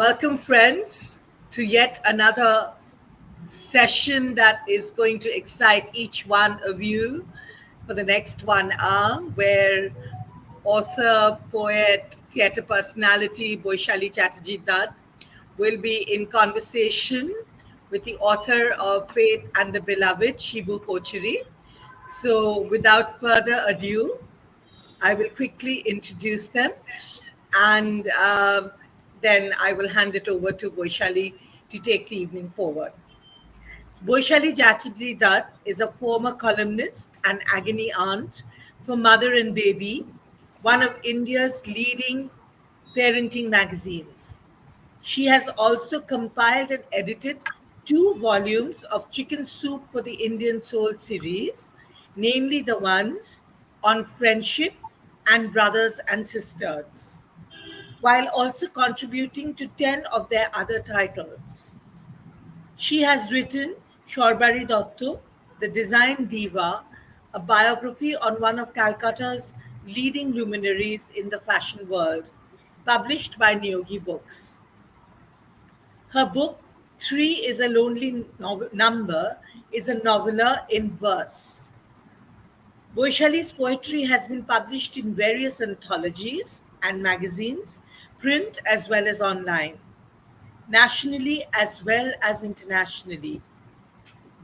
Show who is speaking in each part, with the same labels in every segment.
Speaker 1: Welcome, friends, to yet another session that is going to excite each one of you for the next 1 hour, where author, poet, theatre personality Baisali Chatterjee Dutt will be in conversation with the author of Faith and the Beloved, Shibu Kochery. So, without further ado, I will quickly introduce them and then I will hand it over to Baisali to take the evening forward. Baisali Chatterjee Dutt is a former columnist and agony aunt for Mother and Baby, one of India's leading parenting magazines. She has also compiled and edited 2 volumes of Chicken Soup for the Indian Soul series, namely the ones on friendship and brothers and sisters, while also contributing to 10 of their other titles. She has written Sharbari Datta, the Design Diva, a biography on one of Calcutta's leading luminaries in the fashion world, published by Niyogi Books. Her book, Three is a Lonely Number, is a novella in verse. Baisali's poetry has been published in various anthologies and magazines, print as well as online, nationally as well as internationally.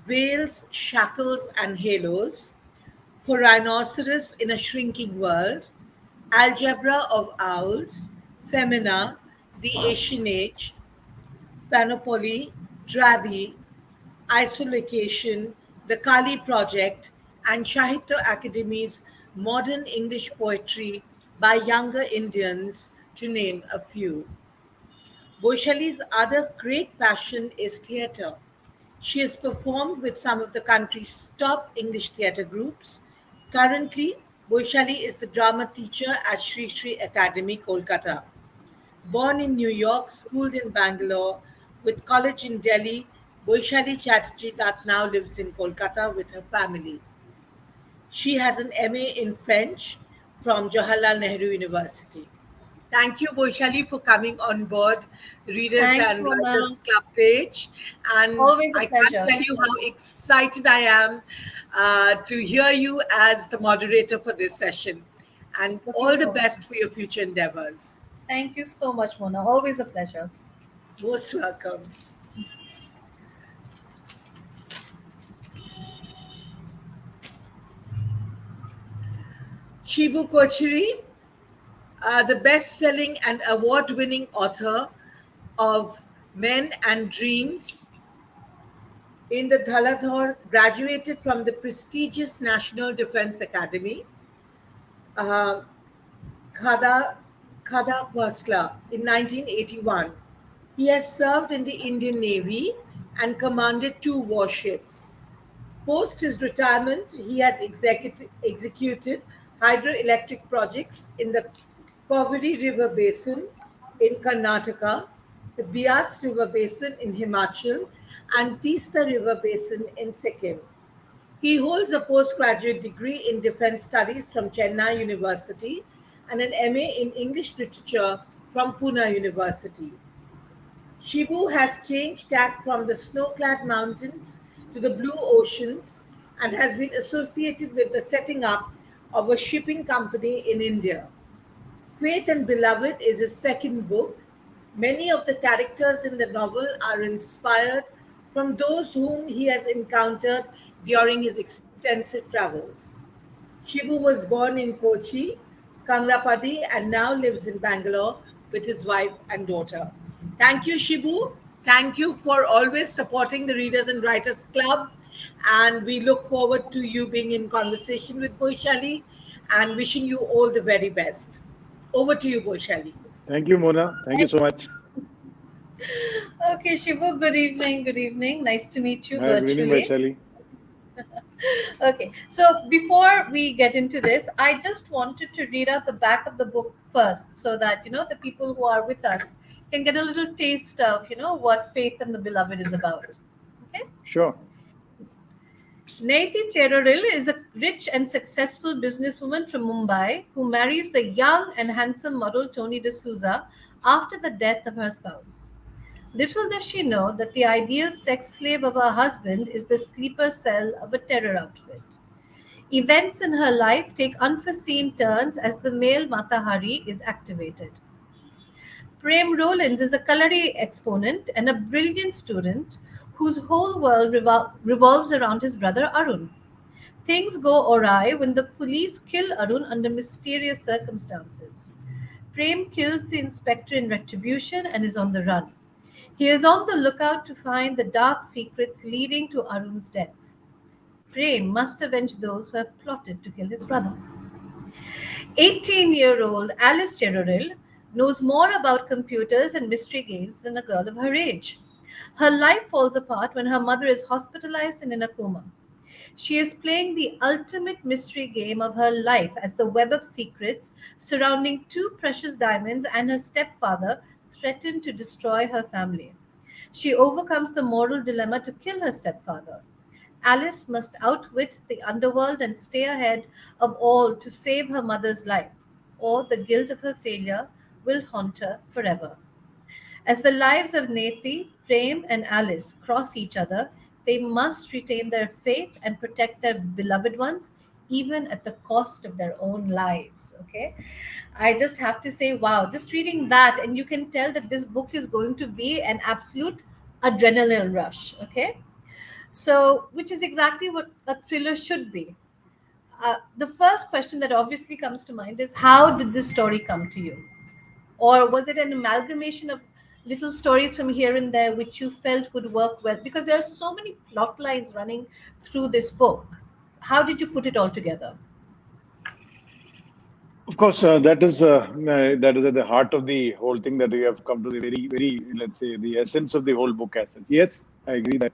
Speaker 1: Veils, Shackles and Halos, for Rhinoceros in a Shrinking World, Algebra of Owls, Femina, The Asian Age, Panopoly, Drabble, Isolocation, the Kali Project, and Sahitya Akademi's Modern English Poetry by Younger Indians, to name a few. Baisali's other great passion is theatre. She has performed with some of the country's top English theatre groups. Currently, Baisali is the drama teacher at Sri Academy, Kolkata. Born in New York, schooled in Bangalore, with college in Delhi, Baisali Chatterjee Dutt now lives in Kolkata with her family. She has an MA in French from Jawaharlal Nehru University. Thank you, Baisali, for coming on board Readers
Speaker 2: Thanks,
Speaker 1: and
Speaker 2: Mona.
Speaker 1: Writers Club page. And
Speaker 2: Always a
Speaker 1: I can't
Speaker 2: pleasure.
Speaker 1: tell you how excited I am to hear you as the moderator for this session. And
Speaker 2: Looking
Speaker 1: all the
Speaker 2: forward.
Speaker 1: best for your future endeavors.
Speaker 2: Thank you so much, Mona. Always a pleasure.
Speaker 1: Most welcome. Shibu Kochery, the best selling and award winning author of Men and Dreams in the Dhaladhor, graduated from the prestigious National Defense Academy, uh, Khada, Khadakwasla, in 1981. He has served in the Indian Navy and commanded 2 warships. Post his retirement, he has executed hydroelectric projects in the Kaveri River Basin in Karnataka, the Beas River Basin in Himachal, and Teesta River Basin in Sikkim. He holds a postgraduate degree in defense studies from Chennai University and an MA in English literature from Pune University. Shibu has changed tack from the snow clad mountains to the blue oceans and has been associated with the setting up of a shipping company in India. Faith and Beloved is his second book. Many of the characters in the novel are inspired from those whom he has encountered during his extensive travels. Shibu was born in Kochi, Kangrapati, and now lives in Bangalore with his wife and daughter. Thank you, Shibu. Thank you for always supporting the Readers and Writers Club. And we look forward to you being in conversation with Boishali and wishing you all the very best. Over to you, Boishali.
Speaker 3: Thank you, Mona. Thank you so much.
Speaker 2: Okay, Shivu, good evening. Good evening. Nice to meet you
Speaker 3: Good evening,
Speaker 2: virtually.
Speaker 3: Vaishali.
Speaker 2: Okay, so before we get into this, I just wanted to read out the back of the book first so that, the people who are with us can get a little taste of, what Faith and the Beloved is about. Okay.
Speaker 3: Sure.
Speaker 2: Naiti Cheroril is a rich and successful businesswoman from Mumbai who marries the young and handsome model Tony D'Souza after the death of her spouse. Little does she know that the ideal sex slave of her husband is the sleeper cell of a terror outfit. Events in her life take unforeseen turns as the male Matahari is activated. Prem Rollins is a Kalari exponent and a brilliant student whose whole world revolves around his brother Arun. Things go awry when the police kill Arun under mysterious circumstances. Prem kills the inspector in retribution and is on the run. He is on the lookout to find the dark secrets leading to Arun's death. Prem must avenge those who have plotted to kill his brother. 18-year-old Alice Cheroril knows more about computers and mystery games than a girl of her age. Her life falls apart when her mother is hospitalized and in a coma. She is playing the ultimate mystery game of her life as the web of secrets surrounding two precious diamonds and her stepfather threaten to destroy her family. She overcomes the moral dilemma to kill her stepfather. Alice must outwit the underworld and stay ahead of all to save her mother's life, or the guilt of her failure will haunt her forever. As the lives of Neti, Prem, and Alice cross each other, they must retain their faith and protect their beloved ones, even at the cost of their own lives. Okay. I just have to say, wow, just reading that, and you can tell that this book is going to be an absolute adrenaline rush. Okay. So, which is exactly what a thriller should be. The first question that obviously comes to mind is, how did this story come to you? Or was it an amalgamation of little stories from here and there which you felt would work well? Because there are so many plot lines running through this book. How did you put it all together?
Speaker 3: Of course, that is at the heart of the whole thing that we have come to the very, let's say, the essence of the whole book as such. Yes, I agree that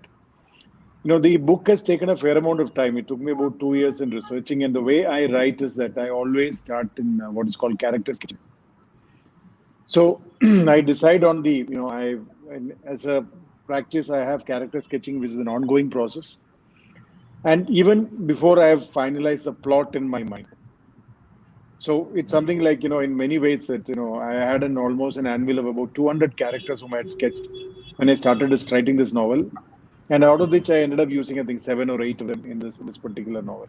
Speaker 3: the book has taken a fair amount of time. It took me about 2 years in researching, and the way I write is that I always start in what is called character sketching. So I decide on and as a practice, I have character sketching, which is an ongoing process. And even before I have finalized the plot in my mind. So it's something like, in many ways that, I had almost an anvil of about 200 characters whom I had sketched when I started writing this novel. And out of which I ended up using, I think, 7 or 8 of them in this particular novel.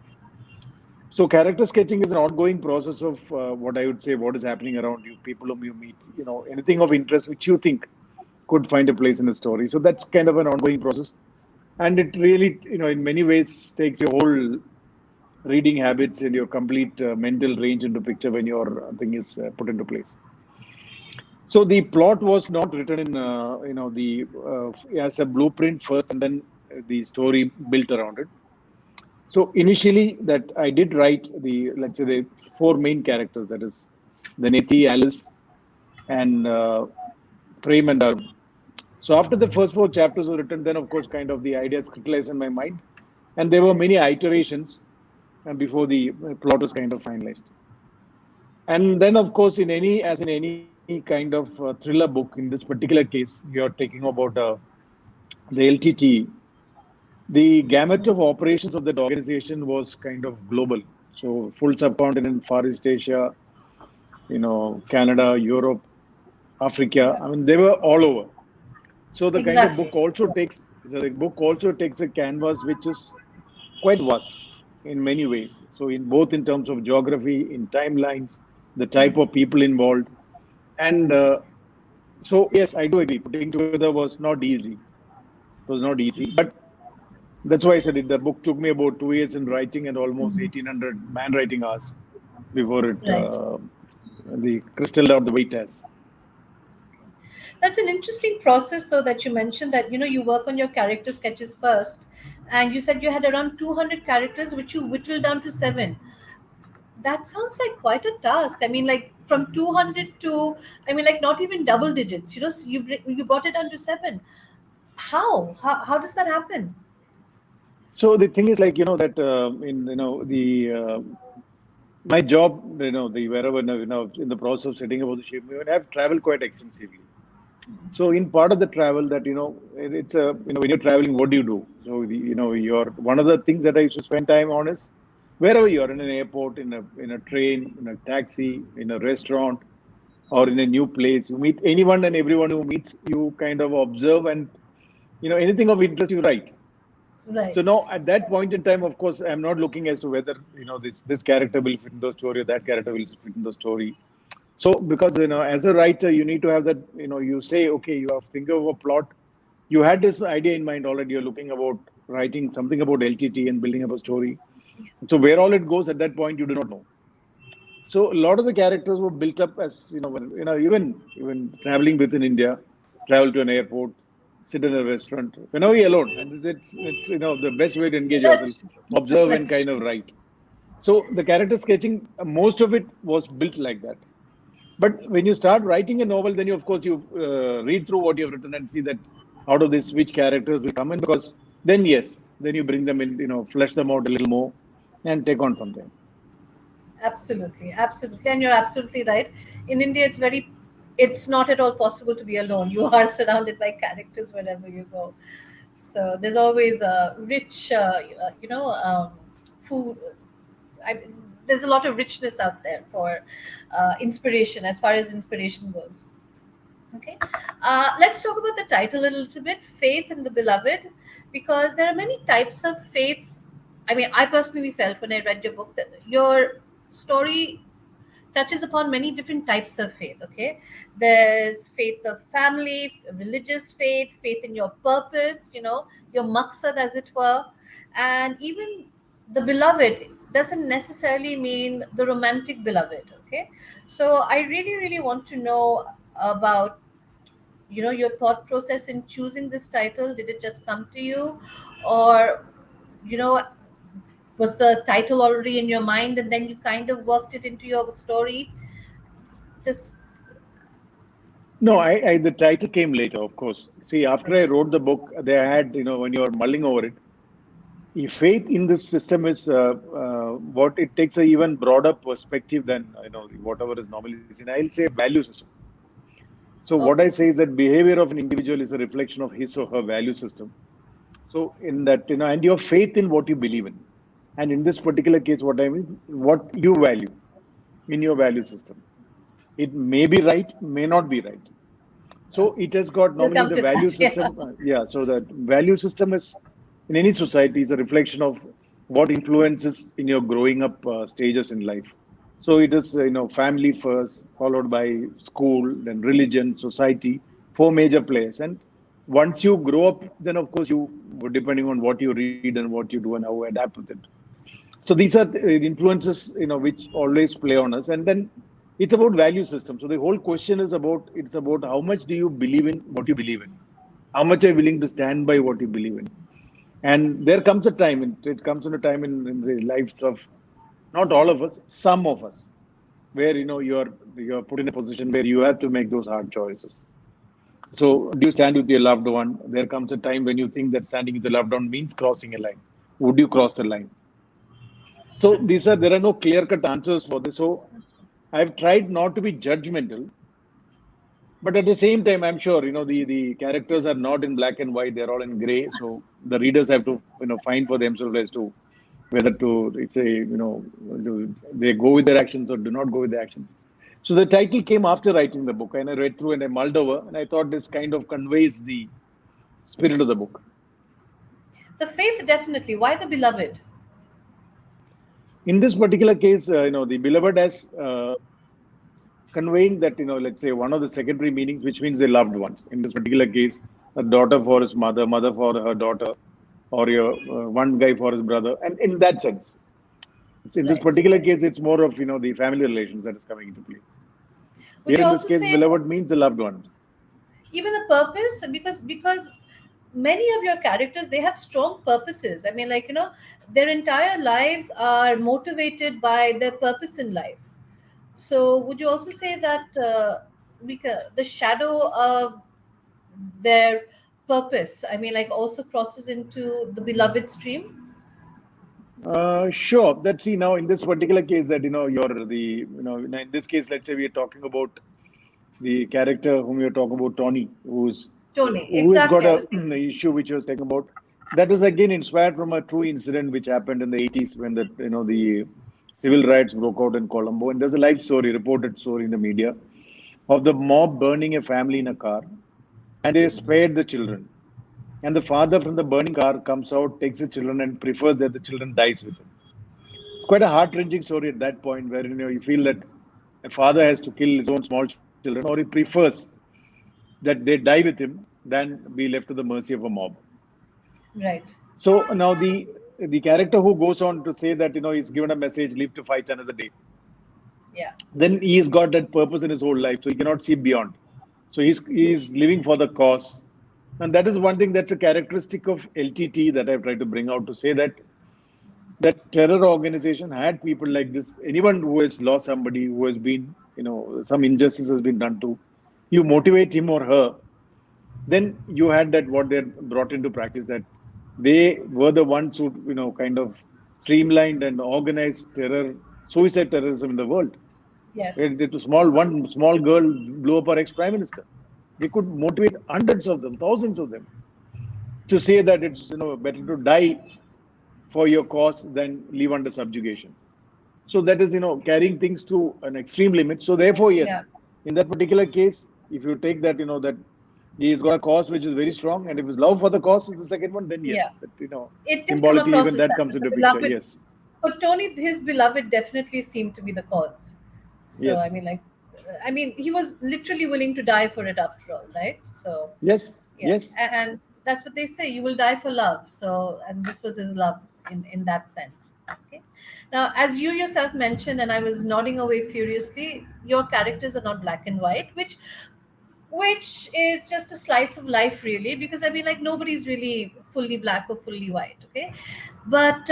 Speaker 3: So character sketching is an ongoing process of what I would say, what is happening around you, people whom you meet, anything of interest which you think could find a place in the story. So that's kind of an ongoing process. And it really, in many ways takes your whole reading habits and your complete mental range into picture when your thing is put into place. So the plot was not written in, the as a blueprint first, and then the story built around it. So initially, that I did write let's say the four main characters, that is the Neti, Alice, and Prem and Arun. So after the first four chapters were written, then of course, kind of the ideas crystallized in my mind, and there were many iterations, and before the plot was kind of finalized. And then, of course, as in any kind of thriller book, in this particular case, you're talking about the LTT. The gamut of operations of that organization was kind of global. So full subcontinent, Far East Asia, Canada, Europe, Africa.
Speaker 2: Yeah,
Speaker 3: I mean, they were all over. So
Speaker 2: exactly.
Speaker 3: the book also takes a canvas which is quite vast in many ways. So in both in terms of geography, in timelines, the type of people involved, and so yes, I do agree. Putting together was not easy. It was not easy, but that's why I said it. The book took me about 2 years in writing and almost 1,800 man writing hours before it
Speaker 2: Right.
Speaker 3: the crystalled out the way it has.
Speaker 2: That's an interesting process, though, that you mentioned that you work on your character sketches first, and you said you had around 200 characters, which you whittled down to seven. That sounds like quite a task. I mean, like from 200 to, I mean, like not even double digits. You brought it down to seven. How does that happen?
Speaker 3: So the thing is like that in the my job the wherever in the process of setting up the ship, I have traveled quite extensively. So in part of the travel that, it's a, when you're traveling, what do you do? So, you're, one of the things that I used to spend time on is wherever you are, in an airport, in a train, in a taxi, in a restaurant, or in a new place, you meet anyone and everyone who meets you, kind of observe, and, anything of interest, you write. So
Speaker 2: Right.
Speaker 3: now at that point in time, of course, I'm not looking as to whether, this character will fit in the story or that character will fit in the story. So because, as a writer, you need to have that, you say, okay, you have think of a plot. You had this idea in mind already. You're looking about writing something about LTT and building up a story. So where all it goes at that point, you do not know. So a lot of the characters were built up as, even traveling within India, travel to an airport, sit in a restaurant, whenever you're alone, and it's the best way to engage yourself,
Speaker 2: That's true.
Speaker 3: observe and
Speaker 2: That's
Speaker 3: kind of
Speaker 2: true.
Speaker 3: write. So the character sketching, most of it was built like that. But when you start writing a novel, then you, of course, you read through what you've written and see that out of this, which characters will come in, because then, yes, then you bring them in, flesh them out a little more and take on from there.
Speaker 2: Absolutely, absolutely, and you're absolutely right. In India, it's not at all possible to be alone. You are surrounded by characters wherever you go. So there's always a rich, food. I, there's a lot of richness out there for inspiration, as far as inspiration goes. Okay, let's talk about the title a little bit, Faith in the Beloved, because there are many types of faith. I mean, I personally felt when I read your book that your story touches upon many different types of faith. Okay, there's faith of family, religious faith, faith in your purpose, your maksad, as it were, and even the beloved doesn't necessarily mean the romantic beloved. Okay, so I really, really want to know about your thought process in choosing this title. Did it just come to you, or you know was the title already in your mind and then you kind of worked it into your story? Just
Speaker 3: No,
Speaker 2: yeah.
Speaker 3: I the title came later, of course. See, after I
Speaker 2: Okay.
Speaker 3: wrote the book, they had, when you are mulling over it, if faith in this system is what it takes a even broader perspective than, whatever is normally seen. I'll say value system. So what I
Speaker 2: Okay.
Speaker 3: say is that behavior of an individual is a reflection of his or her value system. So in that, and your faith in what you believe in. And in this particular case, what I mean, what you value in your value system. It may be right, may not be right. So it has got
Speaker 2: We'll
Speaker 3: normally
Speaker 2: come
Speaker 3: the
Speaker 2: to
Speaker 3: value
Speaker 2: that. Yeah.
Speaker 3: system. Yeah. So that value system is in any society is a reflection of what influences in your growing up stages in life. So it is, family first, followed by school, then religion, society, four major players. And once you grow up, then of course you, depending on what you read and what you do and how you adapt with it. So these are the influences, which always play on us. And then it's about value system. So the whole question is about, it's about how much do you believe in what you believe in? How much are you willing to stand by what you believe in? And there comes a time, it comes in a time in the lives of not all of us, some of us, where, you're put in a position where you have to make those hard choices. So do you stand with your loved one? There comes a time when you think that standing with your loved one means crossing a line. Would you cross the line? So there are no clear cut answers for this. So I've tried not to be judgmental, but at the same time, I'm sure, the characters are not in black and white, they're all in gray. So the readers have to, find for themselves as to whether to, it's a, do they go with their actions or do not go with their actions. So the title came after writing the book, and I read through and I mulled over, and I thought this kind of conveys the spirit of the book.
Speaker 2: The faith, definitely. Why the beloved?
Speaker 3: In this particular case, the beloved has conveying that, let's say one of the secondary meanings, which means the loved ones. In this particular case, a daughter for his mother, mother for her daughter, or your one guy for his brother. And in that sense, in this
Speaker 2: Right,
Speaker 3: particular
Speaker 2: right.
Speaker 3: case, it's more of, the family relations that is coming into play.
Speaker 2: Would
Speaker 3: Here
Speaker 2: you
Speaker 3: in this
Speaker 2: also
Speaker 3: case,
Speaker 2: say
Speaker 3: beloved means the loved ones.
Speaker 2: even the purpose? Because many of your characters, they have strong purposes. I mean, like, their entire lives are motivated by their purpose in life. So would you also say that the shadow of their purpose, I mean, like, also crosses into the beloved stream?
Speaker 3: Sure. That now in this particular case that, you're the, in this case, let's say we are talking about the character whom you're talking about, Tony,
Speaker 2: Tony,
Speaker 3: who's got
Speaker 2: exactly. I
Speaker 3: a
Speaker 2: was thinking.
Speaker 3: issue which was talking about. That is again inspired from a true incident which happened in the 80s when the civil riots broke out in Colombo. And there's a live story, reported story in the media of the mob burning a family in a car, and they spared the children. And the father from the burning car comes out, takes the children, and prefers that the children dies with him. It's quite a heart-wrenching story at that point, where you feel that a father has to kill his own small children, or he prefers that they die with him than be left to the mercy of a mob.
Speaker 2: Right.
Speaker 3: So now the character who goes on to say that he's given a message, live to fight another day.
Speaker 2: Yeah.
Speaker 3: Then he's got that purpose in his whole life, so he cannot see beyond. So he's living for the cause, and that is one thing that's a characteristic of LTT that I've tried to bring out to say that terror organization had people like this. Anyone who has lost somebody, who has been some injustice has been done to, you motivate him or her. Then you had that what they had brought into practice, that they were the ones who kind of streamlined and organized suicide terrorism in the world.
Speaker 2: Yes.
Speaker 3: It was one small girl blew up our ex-prime minister. They could motivate hundreds of them, thousands of them, to say that it's better to die for your cause than live under subjugation. So that is carrying things to an extreme limit. So therefore,
Speaker 2: Yeah.
Speaker 3: yes, in that particular case, if you take that that he's got a cause which is very strong, and if his love for the cause is the second one, then
Speaker 2: Yeah.
Speaker 3: yes, that
Speaker 2: It did come
Speaker 3: symbolically
Speaker 2: across
Speaker 3: even
Speaker 2: as
Speaker 3: that
Speaker 2: that.
Speaker 3: comes
Speaker 2: That the
Speaker 3: into picture.
Speaker 2: beloved,
Speaker 3: Yes,
Speaker 2: for Tony, his beloved definitely seemed to be the cause. So
Speaker 3: yes,
Speaker 2: I mean, he was literally willing to die for it after all, right? So
Speaker 3: yes,
Speaker 2: yeah,
Speaker 3: yes.
Speaker 2: and that's what they say. You will die for love. So, and this was his love in that sense. Okay. Now, as you yourself mentioned, and I was nodding away furiously, your characters are not black and white, which is just a slice of life, really, because I mean, like, nobody's really fully black or fully white. Okay, but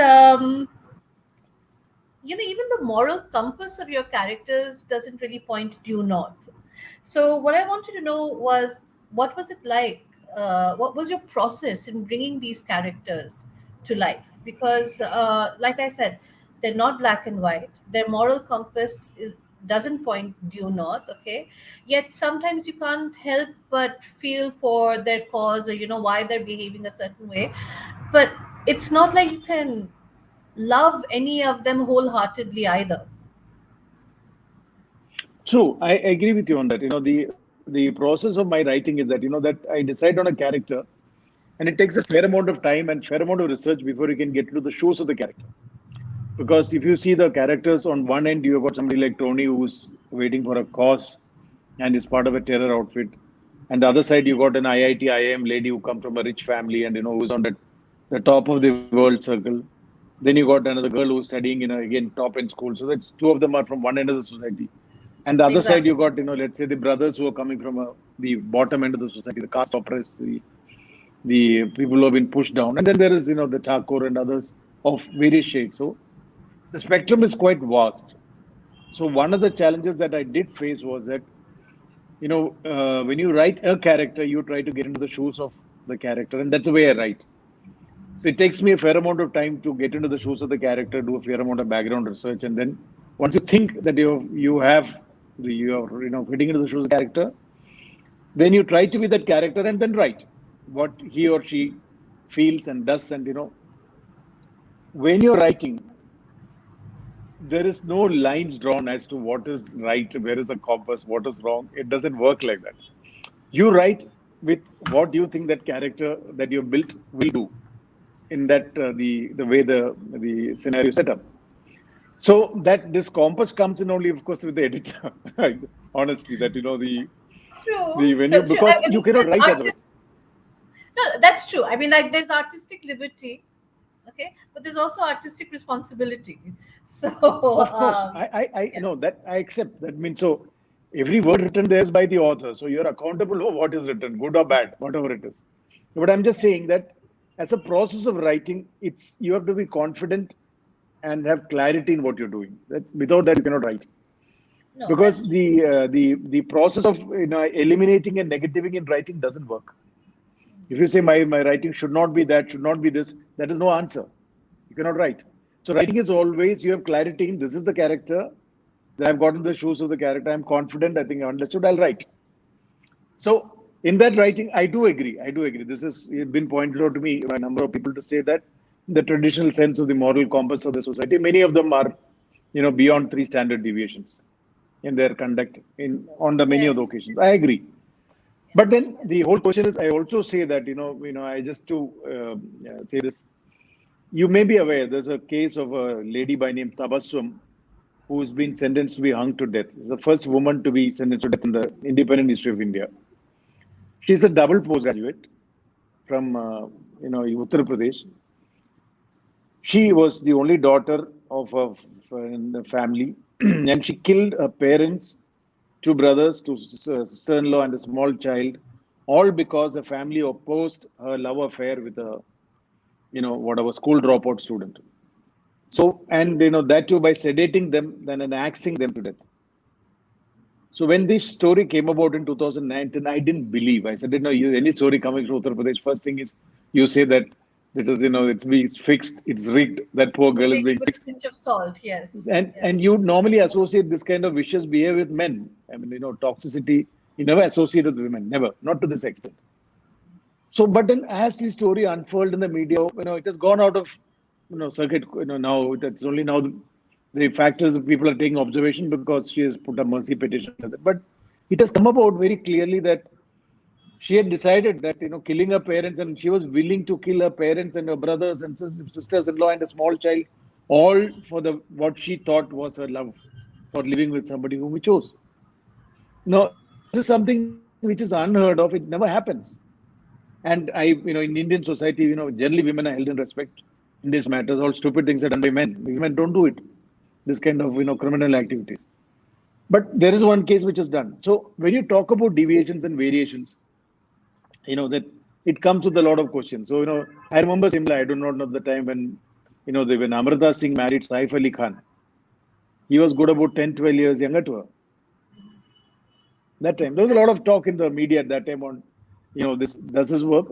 Speaker 2: even the moral compass of your characters doesn't really point due north. So what I wanted to know was, what was it like, what was your process in bringing these characters to life? Because like I said, they're not black and white. Their moral compass doesn't point due north. Okay, yet sometimes you can't help but feel for their cause, or why they're behaving a certain way. But it's not like you can love any of them wholeheartedly either.
Speaker 3: True, I agree with you on that. The process of my writing is that I decide on a character, and it takes a fair amount of time and fair amount of research before you can get into the shoes of the character. Because if you see the characters on one end, you've got somebody like Tony who's waiting for a cause and is part of a terror outfit. And the other side, you got an IIT, IIM lady who comes from a rich family and who's on the top of the world circle. Then you got another girl who's studying in again top end school. So that's two of them are from one end of the society. And the other side,
Speaker 2: Exactly.
Speaker 3: you got let's say the brothers who are coming from the bottom end of the society, the caste oppressed, the people who have been pushed down. And then there is the Thakur and others of various shades. So the spectrum is quite vast. So one of the challenges that I did face was that when you write a character, you try to get into the shoes of the character, and that's the way I write. So it takes me a fair amount of time to get into the shoes of the character, do a fair amount of background research, and then once you think that you're fitting into the shoes of the character, then you try to be that character and then write what he or she feels and does. And when you're writing, there is no lines drawn as to what is right, where is the compass, what is wrong. It doesn't work like that. You write with what you think that character that you built will do in that the way the scenario set up. So that this compass comes in only, of course, with the editor. Honestly, that the
Speaker 2: True.
Speaker 3: when you
Speaker 2: True.
Speaker 3: because
Speaker 2: I
Speaker 3: you
Speaker 2: mean,
Speaker 3: cannot write otherwise.
Speaker 2: no, that's true. I mean, like, there's artistic liberty, okay, but there's also artistic responsibility. So,
Speaker 3: Of course, I
Speaker 2: yeah.
Speaker 3: know that I accept that means so every word written there is by the author, so you're accountable for what is written, good or bad, whatever it is. But I'm just saying that as a process of writing, it's you have to be confident and have clarity in what you're doing. That without that you cannot write
Speaker 2: No,
Speaker 3: because
Speaker 2: that's true.
Speaker 3: the process of eliminating and negativing in writing doesn't work. If you say my writing should not be that, should not be this, that is no answer. You cannot write. So writing is always you have clarity in this is the character, that I've gotten the shoes of the character. I'm confident. I think I understood. I'll write. So in that writing, I do agree. I do agree. This has been pointed out to me by a number of people to say that the traditional sense of the moral compass of the society, many of them are, beyond three standard deviations in their conduct on the many of the
Speaker 2: Yes.
Speaker 3: occasions. I agree. But then the whole question is, I also say that, I just to say this, you may be aware there's a case of a lady by name Tabassum who's been sentenced to be hung to death. She's the first woman to be sentenced to death in the independent history of India. She's a double postgraduate from, Uttar Pradesh. She was the only daughter of a family, and she killed her parents, two brothers, two sister-in-law, and a small child, all because the family opposed her love affair with a, whatever school dropout student. So, and that too by sedating them, then and axing them to death. So when this story came about in 2019, I didn't believe. I said, any story coming from Uttar Pradesh, first thing is you say that it is, it's being fixed, it's rigged, that poor
Speaker 2: You
Speaker 3: girl is
Speaker 2: take
Speaker 3: being
Speaker 2: it with a
Speaker 3: fixed.
Speaker 2: pinch of salt. Yes.
Speaker 3: And
Speaker 2: Yes.
Speaker 3: you normally associate this kind of vicious behavior with men. I mean, toxicity, you never associate with women, never, not to this extent. So, but then as the story unfolded in the media, it has gone out of, circuit, now that's only now the factors that people are taking observation because she has put a mercy petition. But it has come about very clearly that she had decided that, killing her parents, and she was willing to kill her parents and her brothers and sisters-in-law and a small child, all for the what she thought was her love for living with somebody whom we chose. No, this is something which is unheard of. It never happens. And in Indian society, generally women are held in respect in these matters. All stupid things are done by men. Women don't do it. This kind of, criminal activities. But there is one case which is done. So when you talk about deviations and variations, that it comes with a lot of questions. So, I remember Simla, I do not know the time when, when Amrita Singh married Saif Ali Khan. He was good about 10, 12 years younger to her. That time. There was a lot of talk in the media at that time on, this does this work?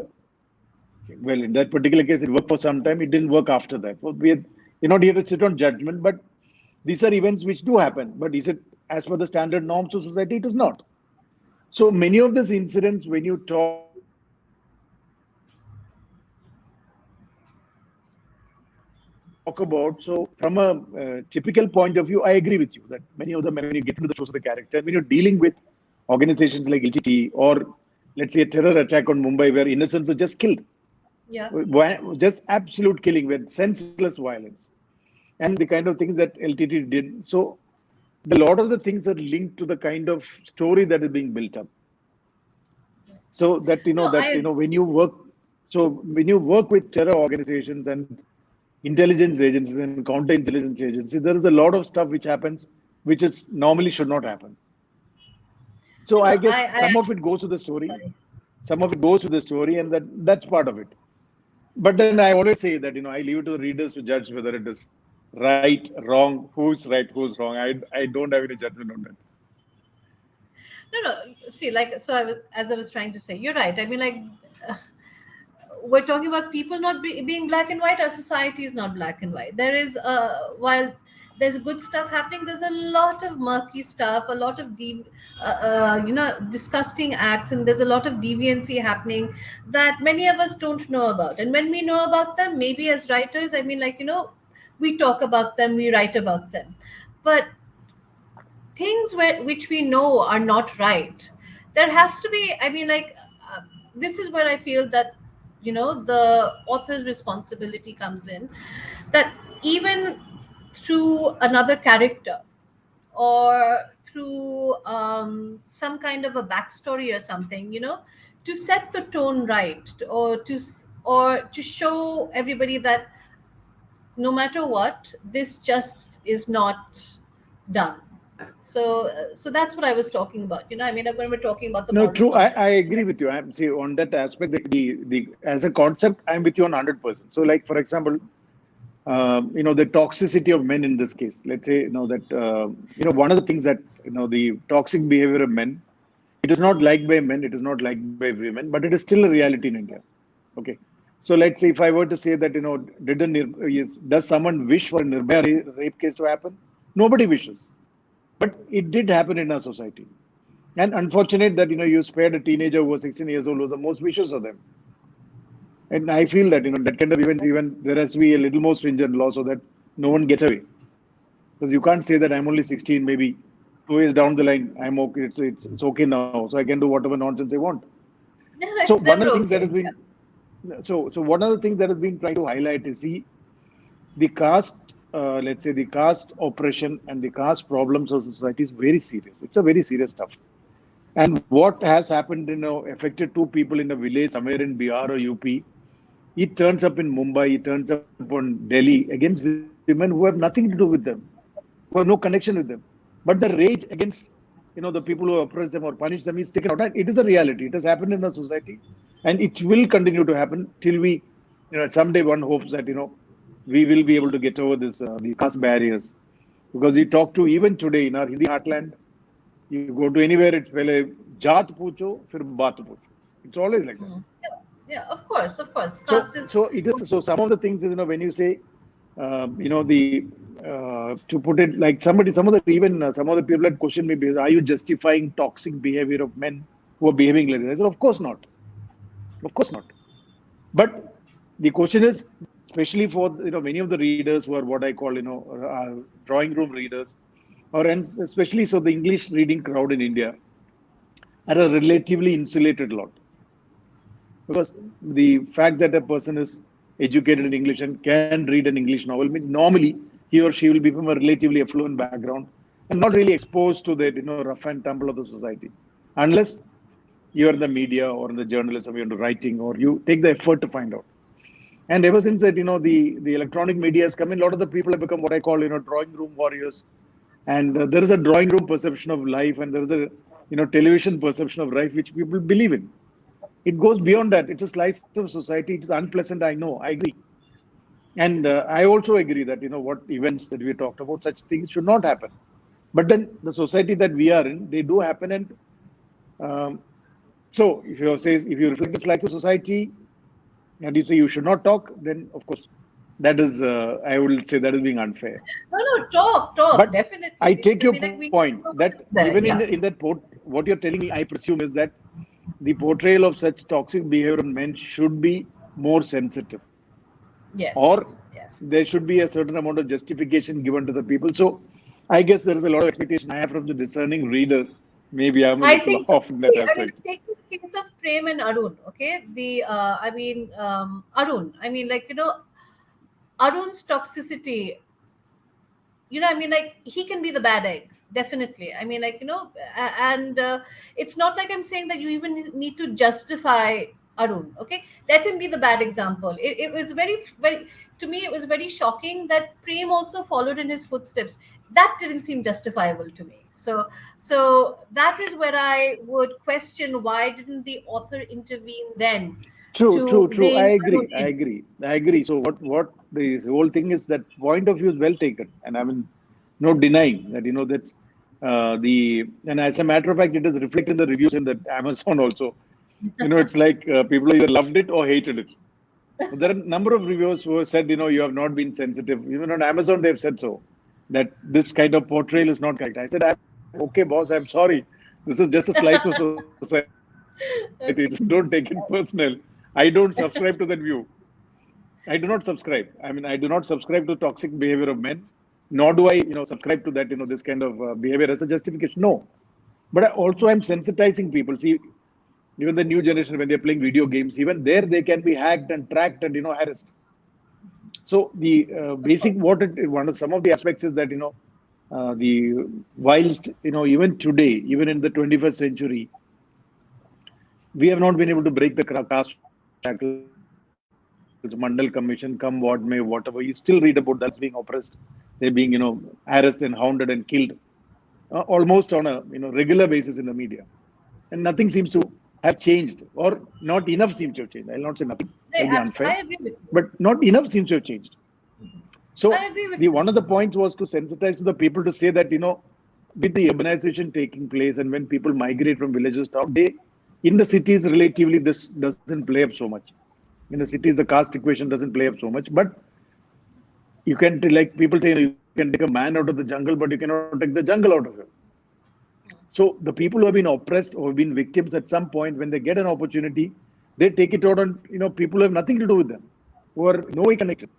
Speaker 3: Well, in that particular case, it worked for some time. It didn't work after that. Well, you're not here to sit on judgment, but these are events which do happen. But is it as per the standard norms of society? It is not. So many of these incidents, when you talk about, so from a typical point of view, I agree with you that many of them, when you get into the shows of the character, when you're dealing with organizations like LTT or let's say a terror attack on Mumbai where innocents are just killed,
Speaker 2: Yeah.
Speaker 3: just absolute killing with senseless violence, and the kind of things that LTT did. So a lot of the things are linked to the kind of story that is being built up. So that
Speaker 2: No, I
Speaker 3: when you work with terror organizations and intelligence agencies and counterintelligence agencies, there is a lot of stuff which happens which is normally should not happen. So I guess
Speaker 2: I
Speaker 3: some of it goes to the story,
Speaker 2: sorry.
Speaker 3: some of it goes to the story, and that's part of it. But then I always say that I leave it to the readers to judge whether it is right, wrong, who's right, who's wrong. I don't have any judgment on that.
Speaker 2: No. See, like, so I was, as I was trying to say, you're right. I mean, like, uh, we're talking about people not being black and white. Our society is not black and white. There is, while there's good stuff happening, there's a lot of murky stuff, a lot of disgusting acts, and there's a lot of deviancy happening that many of us don't know about. And when we know about them, maybe as writers, I mean, like, we talk about them, we write about them. But things which we know are not right, there has to be, I mean, like, this is where I feel that the author's responsibility comes in, that even through another character or through some kind of a backstory or something, to set the tone right, or to show everybody that no matter what, this just is not done. So that's what I was talking about. I mean, when we're talking about the
Speaker 3: No,
Speaker 2: moral
Speaker 3: true. I
Speaker 2: compass.
Speaker 3: agree with you. I'm see on that aspect. The as a concept, I'm with you on 100%. So, like for example, the toxicity of men in this case. Let's say that one of the things that the toxic behavior of men. It is not liked by men. It is not liked by women, but it is still a reality in India. Okay. So let's say if I were to say that does someone wish for a Nirbhaya rape case to happen? Nobody wishes. But it did happen in our society. And unfortunate that, you spared a teenager who was 16 years old, was the most vicious of them. And I feel that, that kind of events, even there has to be a little more stringent law so that no one gets away. Because you can't say that I'm only 16, maybe 2 years down the line, I'm okay, it's okay now, so I can do whatever nonsense I want.
Speaker 2: No,
Speaker 3: So
Speaker 2: it's
Speaker 3: one of
Speaker 2: never
Speaker 3: the things that has
Speaker 2: okay.
Speaker 3: been, so one of the things that has been trying to highlight is the caste, let's say the caste oppression and the caste problems of society is very serious. It's a very serious stuff. And what has happened, affected two people in a village somewhere in Bihar or UP. It turns up in Mumbai, it turns up on Delhi against women who have nothing to do with them, who have no connection with them. But the rage against, the people who oppress them or punish them is taken out. And it is a reality. It has happened in the society, and it will continue to happen till we, someday one hopes that, we will be able to get over this, the caste barriers. Because you talk to even today in our Hindi heartland, you go to anywhere, it's well, jaat pucho, fir baat pucho. It's always like that.
Speaker 2: Mm. Yeah, yeah, of course, of course.
Speaker 3: So,
Speaker 2: Caste is.
Speaker 3: so it is. So some of the things is, when you say, the to put it like somebody, some of the even some of the people had questioned me, because are you justifying toxic behavior of men who are behaving like that? I said, of course not, of course not. But the question is, especially for many of the readers who are what I call drawing room readers, or and especially so the English reading crowd in India are a relatively insulated lot. Because the fact that a person is educated in English and can read an English novel means normally he or she will be from a relatively affluent background and not really exposed to the rough and tumble of the society, unless you're in the media or in the journalism, you're into writing, or you take the effort to find out. And ever since that, the electronic media has come in, a lot of the people have become what I call drawing room warriors. And there is a drawing room perception of life, and there is a television perception of life which people believe in. It goes beyond that. It's a slice of society. It is unpleasant. I know. I agree. And I also agree that, what events that we talked about, such things should not happen. But then the society that we are in, they do happen. And um, so if you reflect a slice of society and you say you should not talk, then of course, that is, I will say that is being unfair.
Speaker 2: No, no, talk,
Speaker 3: But I
Speaker 2: definitely.
Speaker 3: take
Speaker 2: I
Speaker 3: your
Speaker 2: mean, like, we
Speaker 3: point
Speaker 2: need to
Speaker 3: that
Speaker 2: focus on
Speaker 3: even
Speaker 2: there. Yeah.
Speaker 3: in that what you're telling me, I presume is that the portrayal of such toxic behavior in men should be more sensitive,
Speaker 2: Yes,
Speaker 3: or
Speaker 2: yes.
Speaker 3: there should be a certain amount of justification given to the people. So I guess there is a lot of expectation I have from the discerning readers. Maybe I'm a
Speaker 2: I
Speaker 3: little
Speaker 2: think so.
Speaker 3: off in that
Speaker 2: See, I mean,
Speaker 3: aspect.
Speaker 2: take the case of Prem and Arun, okay? Arun, I mean, like, Arun's toxicity, I mean, like, he can be the bad egg, definitely. I mean, like, and it's not like I'm saying that you even need to justify Arun, okay? Let him be the bad example. It was very, to me, it was very shocking that Prem also followed in his footsteps. That didn't seem justifiable to me. So that is where I would question, why didn't the author intervene then
Speaker 3: True, true,
Speaker 2: to
Speaker 3: true. I
Speaker 2: rein Arun
Speaker 3: agree. I
Speaker 2: in?
Speaker 3: agree. I agree. So what the whole thing is, that point of view is well taken, and I mean, no denying that that and as a matter of fact, it is reflected in the reviews in that Amazon also. It's like people either loved it or hated it. There are a number of reviewers who have said, you have not been sensitive. Even on Amazon, they've said so, that this kind of portrayal is not correct. I said, okay, boss, I'm sorry. This is just a slice of society. Don't take it personal. I don't subscribe to that view. I do not subscribe. I mean, I do not subscribe to toxic behavior of men, nor do I, subscribe to that, this kind of behavior as a justification. No. But I also am sensitizing people. See, even the new generation, when they're playing video games, even there they can be hacked and tracked and, harassed. So the
Speaker 2: Of
Speaker 3: basic,
Speaker 2: course.
Speaker 3: one of some of the aspects is that, the whilst, even today, even in the 21st century, we have not been able to break the caste shackles, Mandal Commission, come what may, whatever. You still read about Dalits being oppressed. They're being, harassed and hounded and killed almost on a regular basis in the media. And nothing seems to have changed, or not enough seems to have changed. I'll not say nothing, that'll be unfair,
Speaker 2: I agree with you.
Speaker 3: but not enough seems to have changed.
Speaker 2: I
Speaker 3: So
Speaker 2: agree with
Speaker 3: the
Speaker 2: you.
Speaker 3: one of the points was to sensitize to the people to say that with the urbanization taking place and when people migrate from villages to town, they in the cities relatively this doesn't play up so much. In the cities, the caste equation doesn't play up so much, but You can, like people say, you can take a man out of the jungle, but you cannot take the jungle out of him. So the people who have been oppressed or have been victims at some point, when they get an opportunity, they take it out on people who have nothing to do with them, who are no way connected.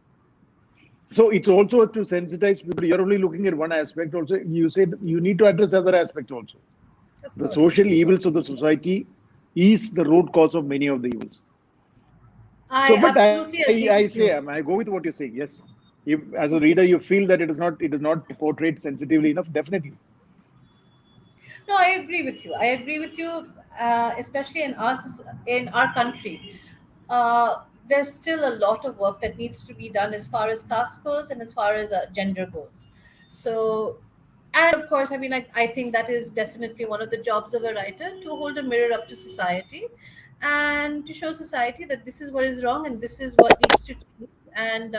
Speaker 3: So it's also to sensitize people. You're only looking at one aspect. Also, you said you need to address other aspect also.
Speaker 2: Of
Speaker 3: The
Speaker 2: course.
Speaker 3: social evils of the society is the root cause of many of the evils.
Speaker 2: I
Speaker 3: So, but
Speaker 2: absolutely agree
Speaker 3: I
Speaker 2: with
Speaker 3: say
Speaker 2: you.
Speaker 3: I go with what you're saying. Yes, if as a
Speaker 2: Okay.
Speaker 3: reader you feel that it is not portrayed sensitively enough, definitely.
Speaker 2: No, I agree with you. I agree with you, especially in us in our country. There's still a lot of work that needs to be done as far as caste goes and as far as gender goes. So, and of course, I mean, I think that is definitely one of the jobs of a writer, to hold a mirror up to society and to show society that this is what is wrong and this is what needs to change. And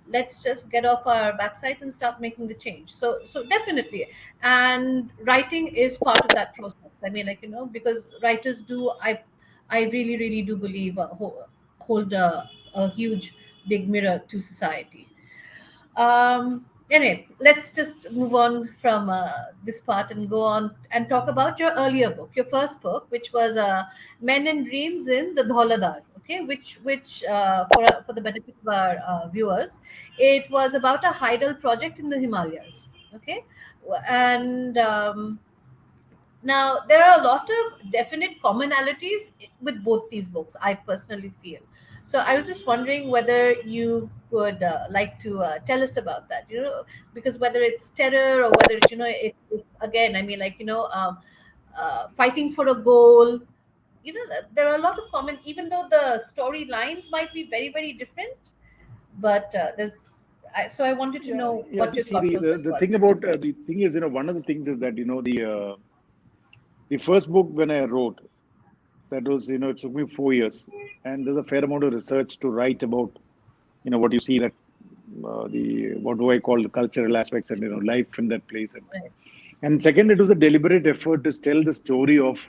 Speaker 2: let's just get off our backside and start making the change. So definitely, and writing is part of that process. I mean, like, because writers do, I really really do believe, hold a huge big mirror to society. Anyway, let's just move on from this part and go on and talk about your earlier book, your first book, which was Men and Dreams in the Dhauladar. Okay, which for the benefit of our viewers, it was about a hydel project in the Himalayas. Okay, and now, there are a lot of definite commonalities with both these books, I personally feel. So, I was just wondering whether you would like to tell us about that, because whether it's terror or whether it's again, I mean, like, fighting for a goal, there are a lot of common, even though the storylines might be very, very different, but so I wanted to
Speaker 3: Yeah,
Speaker 2: know
Speaker 3: yeah.
Speaker 2: what
Speaker 3: You
Speaker 2: your
Speaker 3: see,
Speaker 2: thought process
Speaker 3: the thing
Speaker 2: was.
Speaker 3: about the thing is, one of the things is that the first book when I wrote, that was, it took me 4 years, and there's a fair amount of research to write about, what you see that the what do I call the cultural aspects and life in that place,
Speaker 2: Right.
Speaker 3: and second, it was a deliberate effort to tell the story of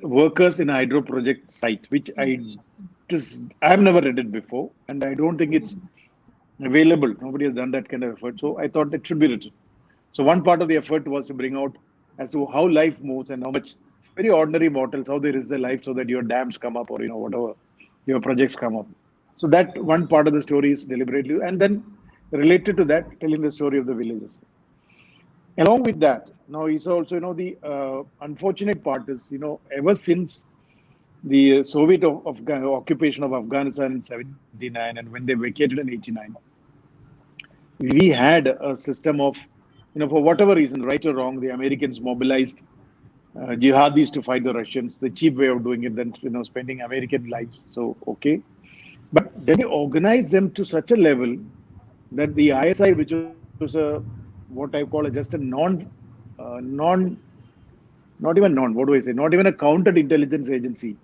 Speaker 3: workers in a hydro project site, which I've never read it before, and I don't think it's available. Nobody has done that kind of effort. So I thought it should be written. So one part of the effort was to bring out as to how life moves and how much very ordinary mortals, how they risk their life so that your dams come up or whatever your projects come up. So that one part of the story is deliberately, and then related to that, telling the story of the villages. Along with that, now is also the unfortunate part is ever since the Soviet occupation of Afghanistan in '79 and when they vacated in '89, we had a system of, for whatever reason, right or wrong, the Americans mobilized jihadis to fight the Russians. The cheap way of doing it, then spending American lives. So okay, but then they organized them to such a level that the ISI, which was what I call just a non, not even non, what do I say, not even a counted intelligence agency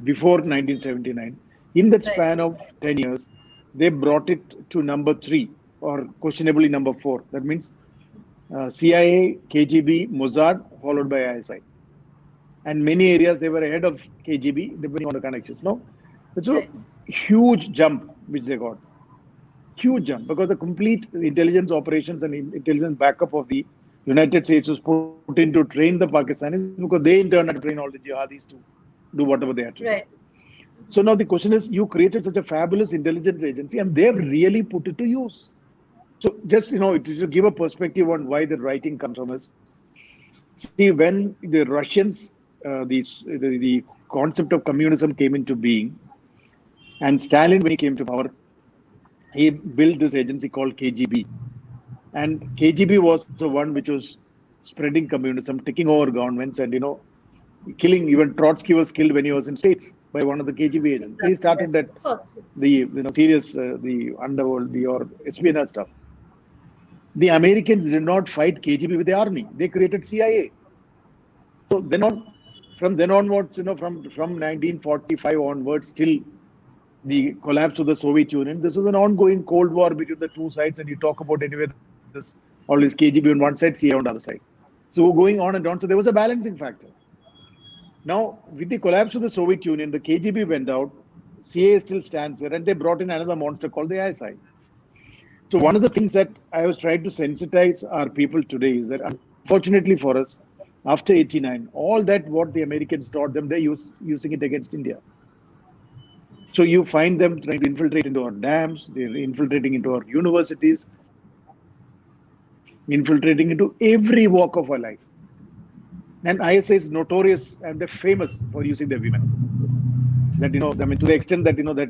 Speaker 3: before 1979. In that
Speaker 2: Right.
Speaker 3: span of 10 years, they brought it to number three or questionably number four. That means CIA, KGB, Mossad, followed by ISI. And many areas they were ahead of KGB, depending on the connections. No, it's a
Speaker 2: Right.
Speaker 3: huge jump which they got. Huge jump because the complete intelligence operations and intelligence backup of the United States was put in to train the Pakistanis because they in turn had to train all the jihadis to do whatever they had to do.
Speaker 2: Right.
Speaker 3: So now the question is, you created such a fabulous intelligence agency and they've really put it to use. So just, to give a perspective on why the writing comes from us. See, when the Russians, the concept of communism came into being, and Stalin, when he came to power, he built this agency called KGB. And KGB was the one which was spreading communism, taking over governments, and killing. Even Trotsky was killed when he was in States by one of the KGB agents. He
Speaker 2: Exactly. Yes.
Speaker 3: started that
Speaker 2: Of course.
Speaker 3: the serious the underworld, the or espionage stuff. The Americans did not fight KGB with the army; they created CIA. So then on, from then onwards, from 1945 onwards till the collapse of the Soviet Union, this was an ongoing Cold War between the two sides, and you talk about anyway this all this KGB on one side, CIA on the other side. So going on and on. So there was a balancing factor. Now, with the collapse of the Soviet Union, the KGB went out, CIA still stands there, and they brought in another monster called the ISI. So one of the
Speaker 2: Yes.
Speaker 3: things that I was trying to sensitize our people today is that unfortunately for us, after 89, all that what the Americans taught them, they're using it against India. So you find them trying to infiltrate into our dams, they're infiltrating into our universities, infiltrating into every walk of our life. And ISI is notorious and they're famous for using their women. That, I mean, to the extent that, that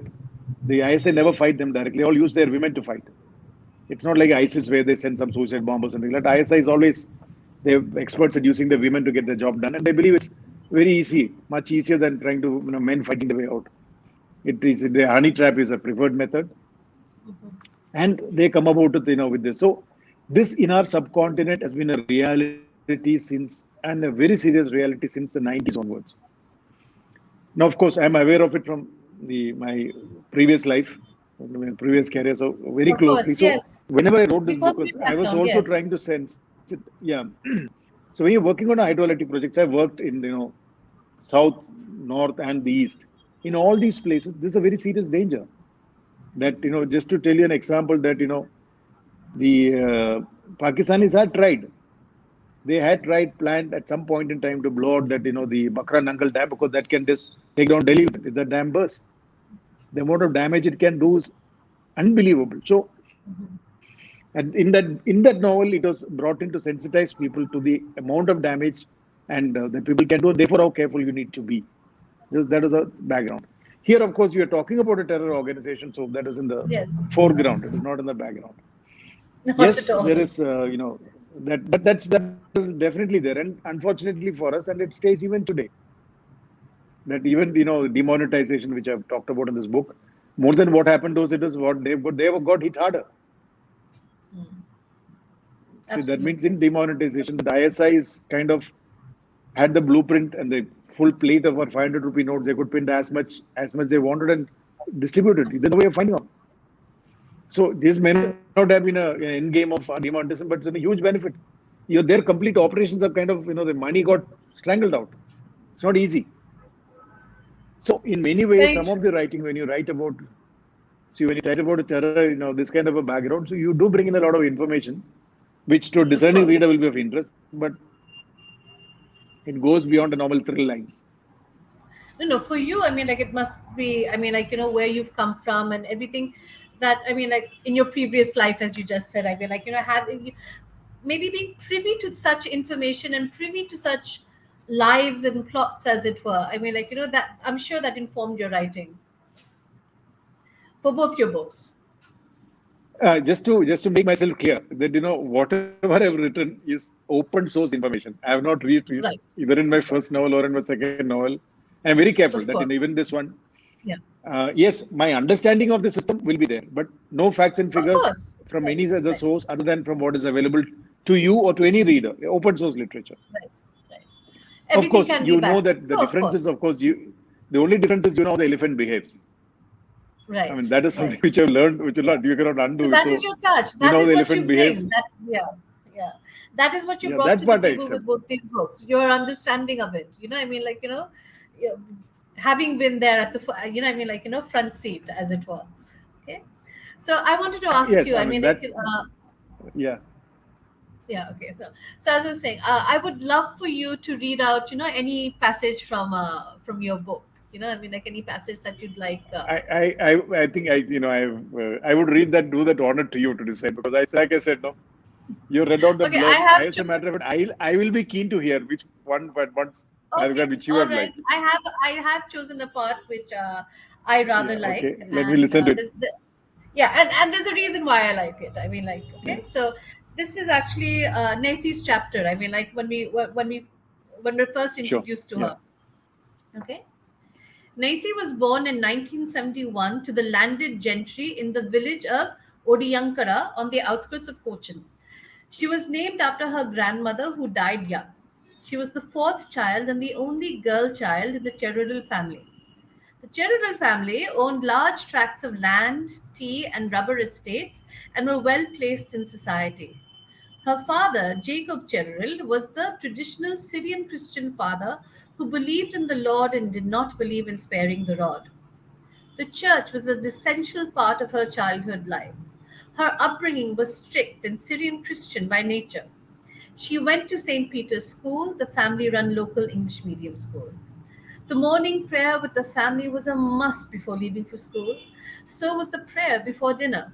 Speaker 3: the ISI never fight them directly, they all use their women to fight. It's not like ISIS where they send some suicide bomb or something like that. ISI is always, they're experts at using the women to get the job done. And they believe it's very easy, much easier than trying to, men fighting the way out. It is, the honey trap is a preferred method. And they come about with, with this. So this in our subcontinent has been a reality since, and a very serious reality since the 90s onwards. Now, of course, I'm aware of it from my previous life, my previous career, so very
Speaker 2: Of
Speaker 3: closely.
Speaker 2: course,
Speaker 3: So
Speaker 2: yes.
Speaker 3: whenever I wrote this book,
Speaker 2: Because of your
Speaker 3: I was
Speaker 2: background,
Speaker 3: also
Speaker 2: yes.
Speaker 3: trying to sense it. Yeah. So when you're working on hydroelectric projects, I worked in south, north, and the east. In all these places, this is a very serious danger. That just to tell you an example, that the Pakistanis had tried. They had tried planned at some point in time to blow out that the Bakra Nangal dam, because that can just take down Delhi if the dam bursts. The amount of damage it can do is unbelievable. So, and in that novel, it was brought in to sensitize people to the amount of damage and that people can do, and therefore how careful you need to be. That is a background. Here, of course, we are talking about a terror organization, so that is in the
Speaker 2: Yes,
Speaker 3: foreground. It is
Speaker 2: absolutely.
Speaker 3: not in the background.
Speaker 2: Not at
Speaker 3: Yes,
Speaker 2: all.
Speaker 3: there is, that is definitely there, and unfortunately for us, and it stays even today. That even demonetization, which I've talked about in this book, more than what happened to us, it is what they have got hit harder. See, that means
Speaker 2: Absolutely.
Speaker 3: in demonetization, the ISI is kind of had the blueprint and the full plate of our 500 rupee notes. They could print as much they wanted and distribute it. There's no way of finding out. So this may not have been an end game of demonetization, but it's a huge benefit. Their complete operations are kind of, the money got strangled out. It's not easy. So in many ways,
Speaker 2: Very
Speaker 3: some of
Speaker 2: true.
Speaker 3: the writing, when you write about, see, when you write about a terror, this kind of a background, so you do bring in a lot of information, which to a
Speaker 2: Of
Speaker 3: discerning
Speaker 2: course.
Speaker 3: reader will be of interest, but it goes beyond the normal thrill lines.
Speaker 2: No, no, for you, I mean, like, it must be, I mean, like, where you've come from and everything that, I mean, like, in your previous life, as you just said, I mean, like, having, maybe being privy to such information and privy to such lives and plots, as it were. I mean, like, that I'm sure that informed your writing for both your books.
Speaker 3: Just to make myself clear that whatever I've written is open source information. I have not read it
Speaker 2: Right.
Speaker 3: either in my
Speaker 2: Of
Speaker 3: first
Speaker 2: course.
Speaker 3: novel or in my second novel. I'm very careful that
Speaker 2: Of course.
Speaker 3: even this one,
Speaker 2: Yeah.
Speaker 3: yes, my understanding of the system will be there, but no facts and
Speaker 2: Of
Speaker 3: figures
Speaker 2: course.
Speaker 3: from
Speaker 2: Right.
Speaker 3: any other
Speaker 2: Right.
Speaker 3: source other than from what is available to you or to any reader. Open source literature.
Speaker 2: Right. Right.
Speaker 3: Of
Speaker 2: Everything
Speaker 3: course,
Speaker 2: can be backed.
Speaker 3: that the
Speaker 2: No, of
Speaker 3: difference is,
Speaker 2: course.
Speaker 3: of course, the only difference is how the elephant behaves. I mean,
Speaker 2: Right.
Speaker 3: that is something
Speaker 2: Right.
Speaker 3: which I've learned, which you cannot
Speaker 2: So
Speaker 3: undo it.
Speaker 2: that is
Speaker 3: So,
Speaker 2: your touch.
Speaker 3: you
Speaker 2: That
Speaker 3: know how
Speaker 2: is
Speaker 3: the
Speaker 2: what you
Speaker 3: elephant behaves.
Speaker 2: bring. That, yeah, yeah. That is what you
Speaker 3: Yeah,
Speaker 2: brought
Speaker 3: that
Speaker 2: to the
Speaker 3: part I
Speaker 2: table
Speaker 3: accept.
Speaker 2: with both these books. Your understanding of it. I mean, like, you- having been there at the I mean, like, front seat, as it were. Okay. So I wanted to ask
Speaker 3: Yes,
Speaker 2: you.
Speaker 3: I
Speaker 2: I
Speaker 3: mean
Speaker 2: mean,
Speaker 3: that.
Speaker 2: like,
Speaker 3: Yeah,
Speaker 2: yeah. Okay. So as I was saying, I would love for you to read out, any passage from your book. I mean, like, any passage that you'd like.
Speaker 3: I think I would read that, do that honor to you to decide, because like I said, no, you read out that
Speaker 2: Okay, I
Speaker 3: blurb.
Speaker 2: have
Speaker 3: As a
Speaker 2: chosen.
Speaker 3: matter of fact, I will be keen to hear which one, but once paragraph
Speaker 2: Okay,
Speaker 3: which you
Speaker 2: all
Speaker 3: have
Speaker 2: right.
Speaker 3: liked.
Speaker 2: I have chosen a part which I rather
Speaker 3: Yeah,
Speaker 2: like,
Speaker 3: okay. Let me
Speaker 2: and
Speaker 3: listen to it.
Speaker 2: yeah, and there's a reason why I like it. I mean, like, okay,
Speaker 3: Yeah,
Speaker 2: so this is actually Nethi's chapter. I mean, like, when we're first
Speaker 3: sure.
Speaker 2: introduced to
Speaker 3: Yeah.
Speaker 2: her. Okay, Nethi was born in 1971 to the landed gentry in the village of Odiyankara on the outskirts of Cochin. She was named after her grandmother, who died young. She was the fourth child and the only girl child in the Cherudil family. The Cherudil family owned large tracts of land, tea, and rubber estates and were well placed in society. Her father, Jacob Cherudil, was the traditional Syrian Christian father who believed in the Lord and did not believe in sparing the rod. The church was an essential part of her childhood life. Her upbringing was strict and Syrian Christian by nature. She went to St. Peter's School, the family run local English medium school. The morning prayer with the family was a must before leaving for school. So was the prayer before dinner.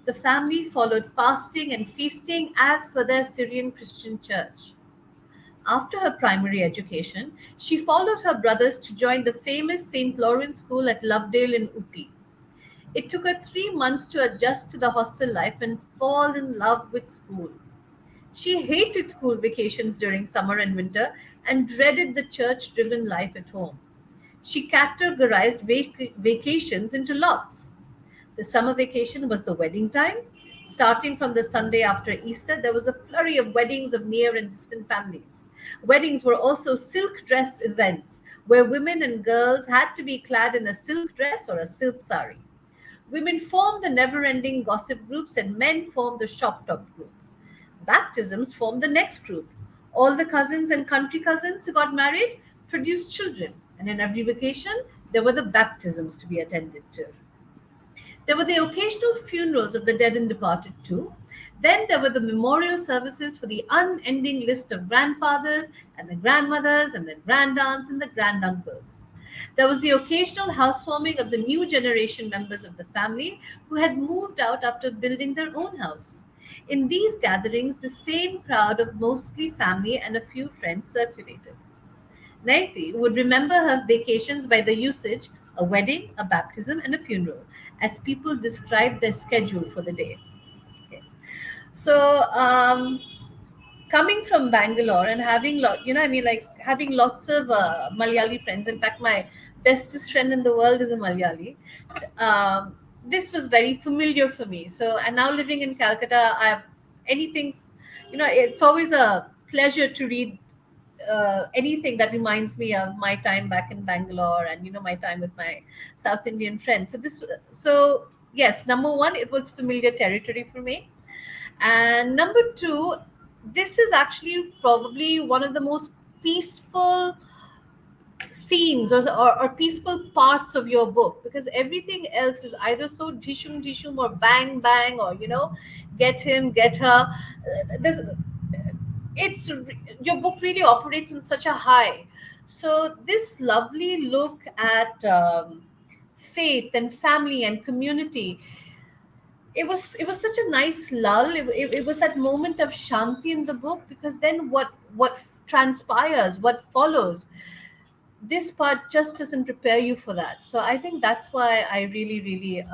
Speaker 2: The family followed fasting and feasting as per their Syrian Christian church. After her primary education, she followed her brothers to join the famous St. Lawrence School at Lovedale in Uti. It took her 3 months to adjust to the hostel life and fall in love with school. She hated school vacations during summer and winter and dreaded the church driven life at home. She categorized vacations into lots. The summer vacation was the wedding time. Starting from the Sunday after Easter, there was a flurry of weddings of near and distant families. Weddings were also silk dress events where women and girls had to be clad in a silk dress or a silk sari. Women formed the never ending gossip groups and men formed the shop talk group. Baptisms formed the next group. All the cousins and country cousins who got married produced children, and in every vacation, there were the baptisms to be attended to. There were the occasional funerals of the dead and departed too. Then there were the memorial services for the unending list of grandfathers and the grandmothers and the grandaunts and the granduncles. There was the occasional housewarming of the new generation members of the family who had moved out after building their own house. In these gatherings, the same crowd of mostly family and a few friends circulated. Naiti would remember her vacations by the usage a wedding, a baptism, and a funeral, as people described their schedule for the day. Okay. So, coming from Bangalore and having, like having lots of Malayali friends. In fact, my bestest friend in the world is a Malayali. This was very familiar for me. So, and now living in Calcutta, anything's, it's always a pleasure to read anything that reminds me of my time back in Bangalore and my time with my South Indian friends. So yes, number one, it was familiar territory for me, and number two, this is actually probably one of the most peaceful scenes or peaceful parts of your book, because everything else is either so dishum dishum or bang bang or get him, get her. There's it's Your book really operates on such a high. So this lovely look at faith and family and community, it was such a nice lull. It was that moment of shanti in the book, because then what transpires, what follows, this part just doesn't prepare you for that. So I think that's why I really really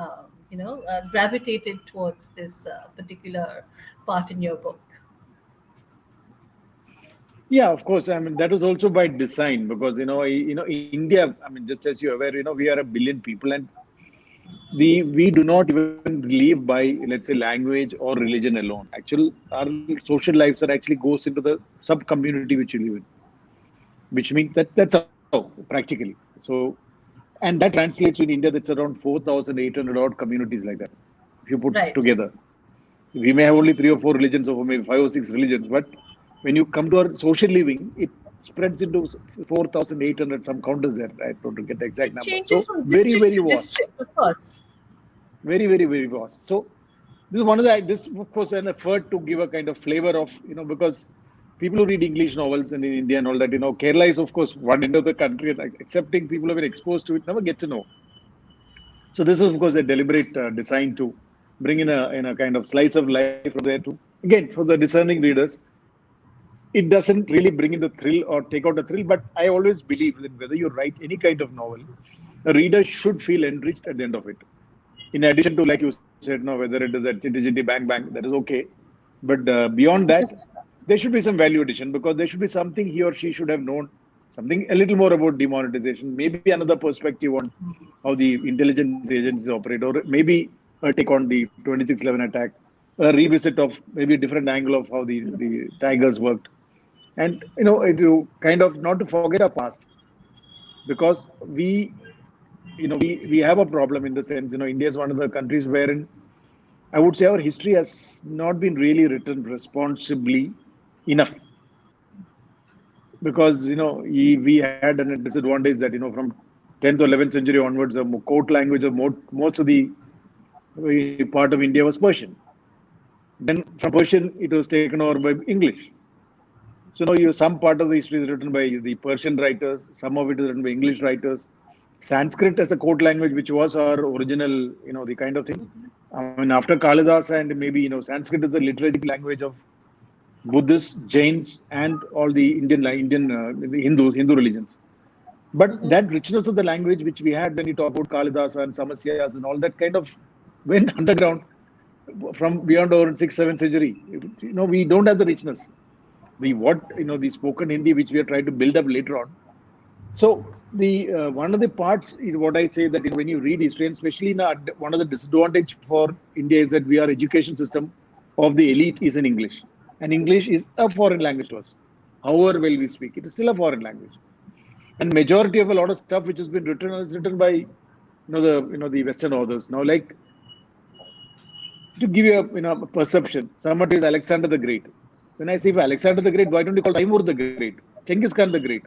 Speaker 2: gravitated towards this particular part in your book.
Speaker 3: Yeah, of course. I mean, that was also by design because India. I mean, just as you're aware, we are a billion people, and we do not even live by, let's say, language or religion alone. Actually, our social lives are actually goes into the sub community which we live in, which means that's how practically. So, and that translates in India. That's around 4,800 odd communities like that. If you put
Speaker 2: Right.
Speaker 3: together, we may have only 3 or 4 religions or maybe 5 or 6 religions, but when you come to our social living, it spreads into 4,800. Some counters there. I don't get the exact
Speaker 2: It
Speaker 3: number.
Speaker 2: changes
Speaker 3: So
Speaker 2: from
Speaker 3: very,
Speaker 2: district
Speaker 3: very
Speaker 2: to
Speaker 3: vast,
Speaker 2: district, of course.
Speaker 3: very, very, very vast. So this is one of the this of course an effort to give a kind of flavor of because people who read English novels and in India and all that, Kerala is of course one end of the country, and accepting people who have been exposed to it never get to know. So this is of course a deliberate design to bring in a kind of slice of life from there to, again, for the discerning readers. It doesn't really bring in the thrill or take out the thrill, but I always believe that whether you write any kind of novel, the reader should feel enriched at the end of it. In addition to, like you said, no, whether it is a chitty chitty bang bang, that is okay. But beyond that, there should be some value addition, because there should be something he or she should have known, something a little more about demonetization, maybe another perspective on how the intelligence agencies operate, or maybe a take on the 2611 attack, a revisit of maybe a different angle of how the Tigers worked. And to kind of not to forget our past, because we have a problem in the sense, India is one of the countries wherein I would say our history has not been really written responsibly enough, because we had a disadvantage that from 10th or 11th century onwards, the court language of most of the part of India was Persian. Then from Persian, it was taken over by English. So now some part of the history is written by the Persian writers, some of it is written by English writers. Sanskrit as a code language, which was our original, the kind of thing. I mean, after Kalidas and maybe, Sanskrit is the liturgic language of Buddhists, Jains, and all the Hindu religions. But that richness of the language which we had when we talk about Kalidasa and Samasyas and all that kind of went underground from beyond our 6th, 7th century. We don't have the richness. The spoken Hindi which we are trying to build up later on. So the one of the parts is what I say that when you read history, and especially one of the disadvantage for India is that our education system of the elite is in English, and English is a foreign language to us. However well we speak, it is still a foreign language, and majority of a lot of stuff which has been written is written by the Western authors. Now, like to give you a perception, someone is Alexander the Great. When I say if Alexander the Great, why don't you call Timur the Great, Genghis Khan the Great?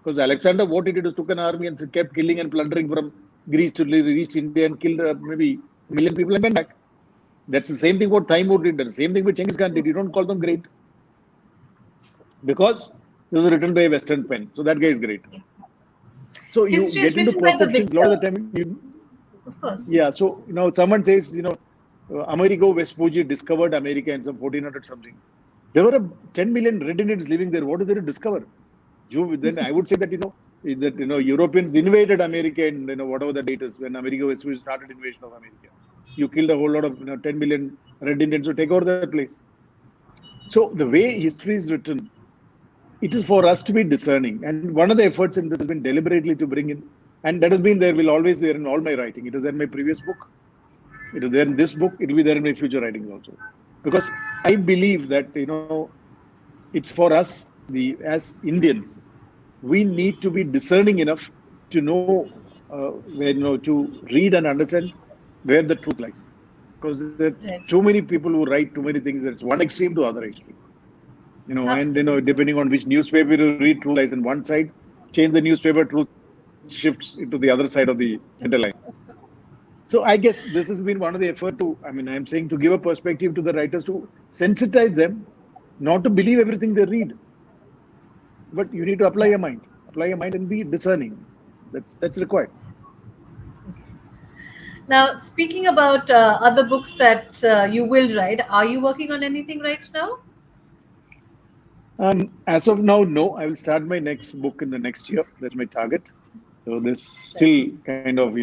Speaker 3: Because Alexander, what he did was took an army and kept killing and plundering from Greece to reach India and killed maybe a million people and went back. That's the same thing what Timur did. That's the same thing what Genghis Khan did. You don't call them great. Because this is written by a Western pen. So that guy is great. So you
Speaker 2: History is
Speaker 3: get into
Speaker 2: written by the
Speaker 3: perceptions. A lot of the
Speaker 2: victor.
Speaker 3: time,
Speaker 2: Of course.
Speaker 3: yeah. So, someone says, Amerigo Vespucci discovered America in some 1400 something. There were 10 million red Indians living there. What is there to discover? Then I would say that Europeans invaded America and whatever the date is when Amerigo Vespucci started invasion of America. You killed a whole lot of 10 million red Indians to take over that place. So the way history is written, it is for us to be discerning. And one of the efforts in this has been deliberately to bring in, and that has been there, will always be there in all my writing. It is there in my previous book. It is there in this book. It will be there in my future writings also. Because I believe that, it's for us, as Indians, we need to be discerning enough to know, to read and understand where the truth lies. Because there are too many people who write too many things. That's one extreme to other extreme. And depending on which newspaper you read, truth lies on one side. Change the newspaper, truth shifts into the other side of the center line. So I guess this has been one of the effort I'm saying to give a perspective to the writers to sensitize them, not to believe everything they read, but you need to apply your mind and be discerning. That's required.
Speaker 2: Now, speaking about other books that you will write, are you working on anything right now?
Speaker 3: As of now, no. I will start my next book in the next year. That's my target. So there's still kind of,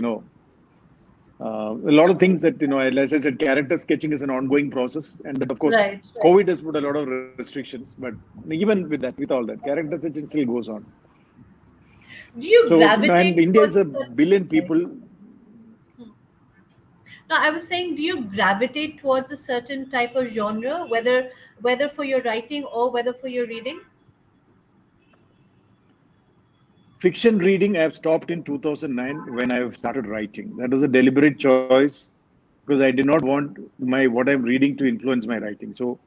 Speaker 3: a lot of things that, as I said, character sketching is an ongoing process. And that, of course, COVID has put a lot of restrictions. But even with all that, character sketching still goes on.
Speaker 2: Do you gravitate
Speaker 3: and India is a
Speaker 2: towards
Speaker 3: billion people.
Speaker 2: No, I was saying, do you gravitate towards a certain type of genre, whether for your writing or whether for your reading?
Speaker 3: Fiction reading, I have stopped in 2009 when I have started writing. That was a deliberate choice because I did not want what I'm reading to influence my writing. So,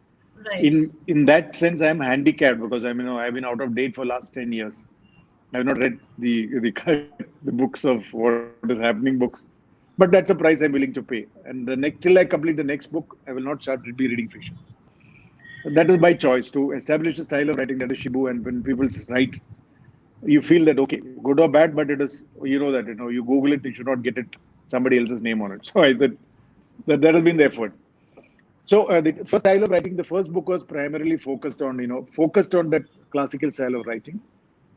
Speaker 3: in that sense, I'm handicapped because I've been out of date for last 10 years. I have not read the books of what is happening books, but that's a price I'm willing to pay. And till I complete the next book, I will not start be reading fiction. That is my choice to establish a style of writing that is Shibu. And when people write, you feel that, okay, good or bad, but it is, you Google it, you should not get somebody else's name on it. So that has been the effort. So the first style of writing, the first book was primarily focused on that classical style of writing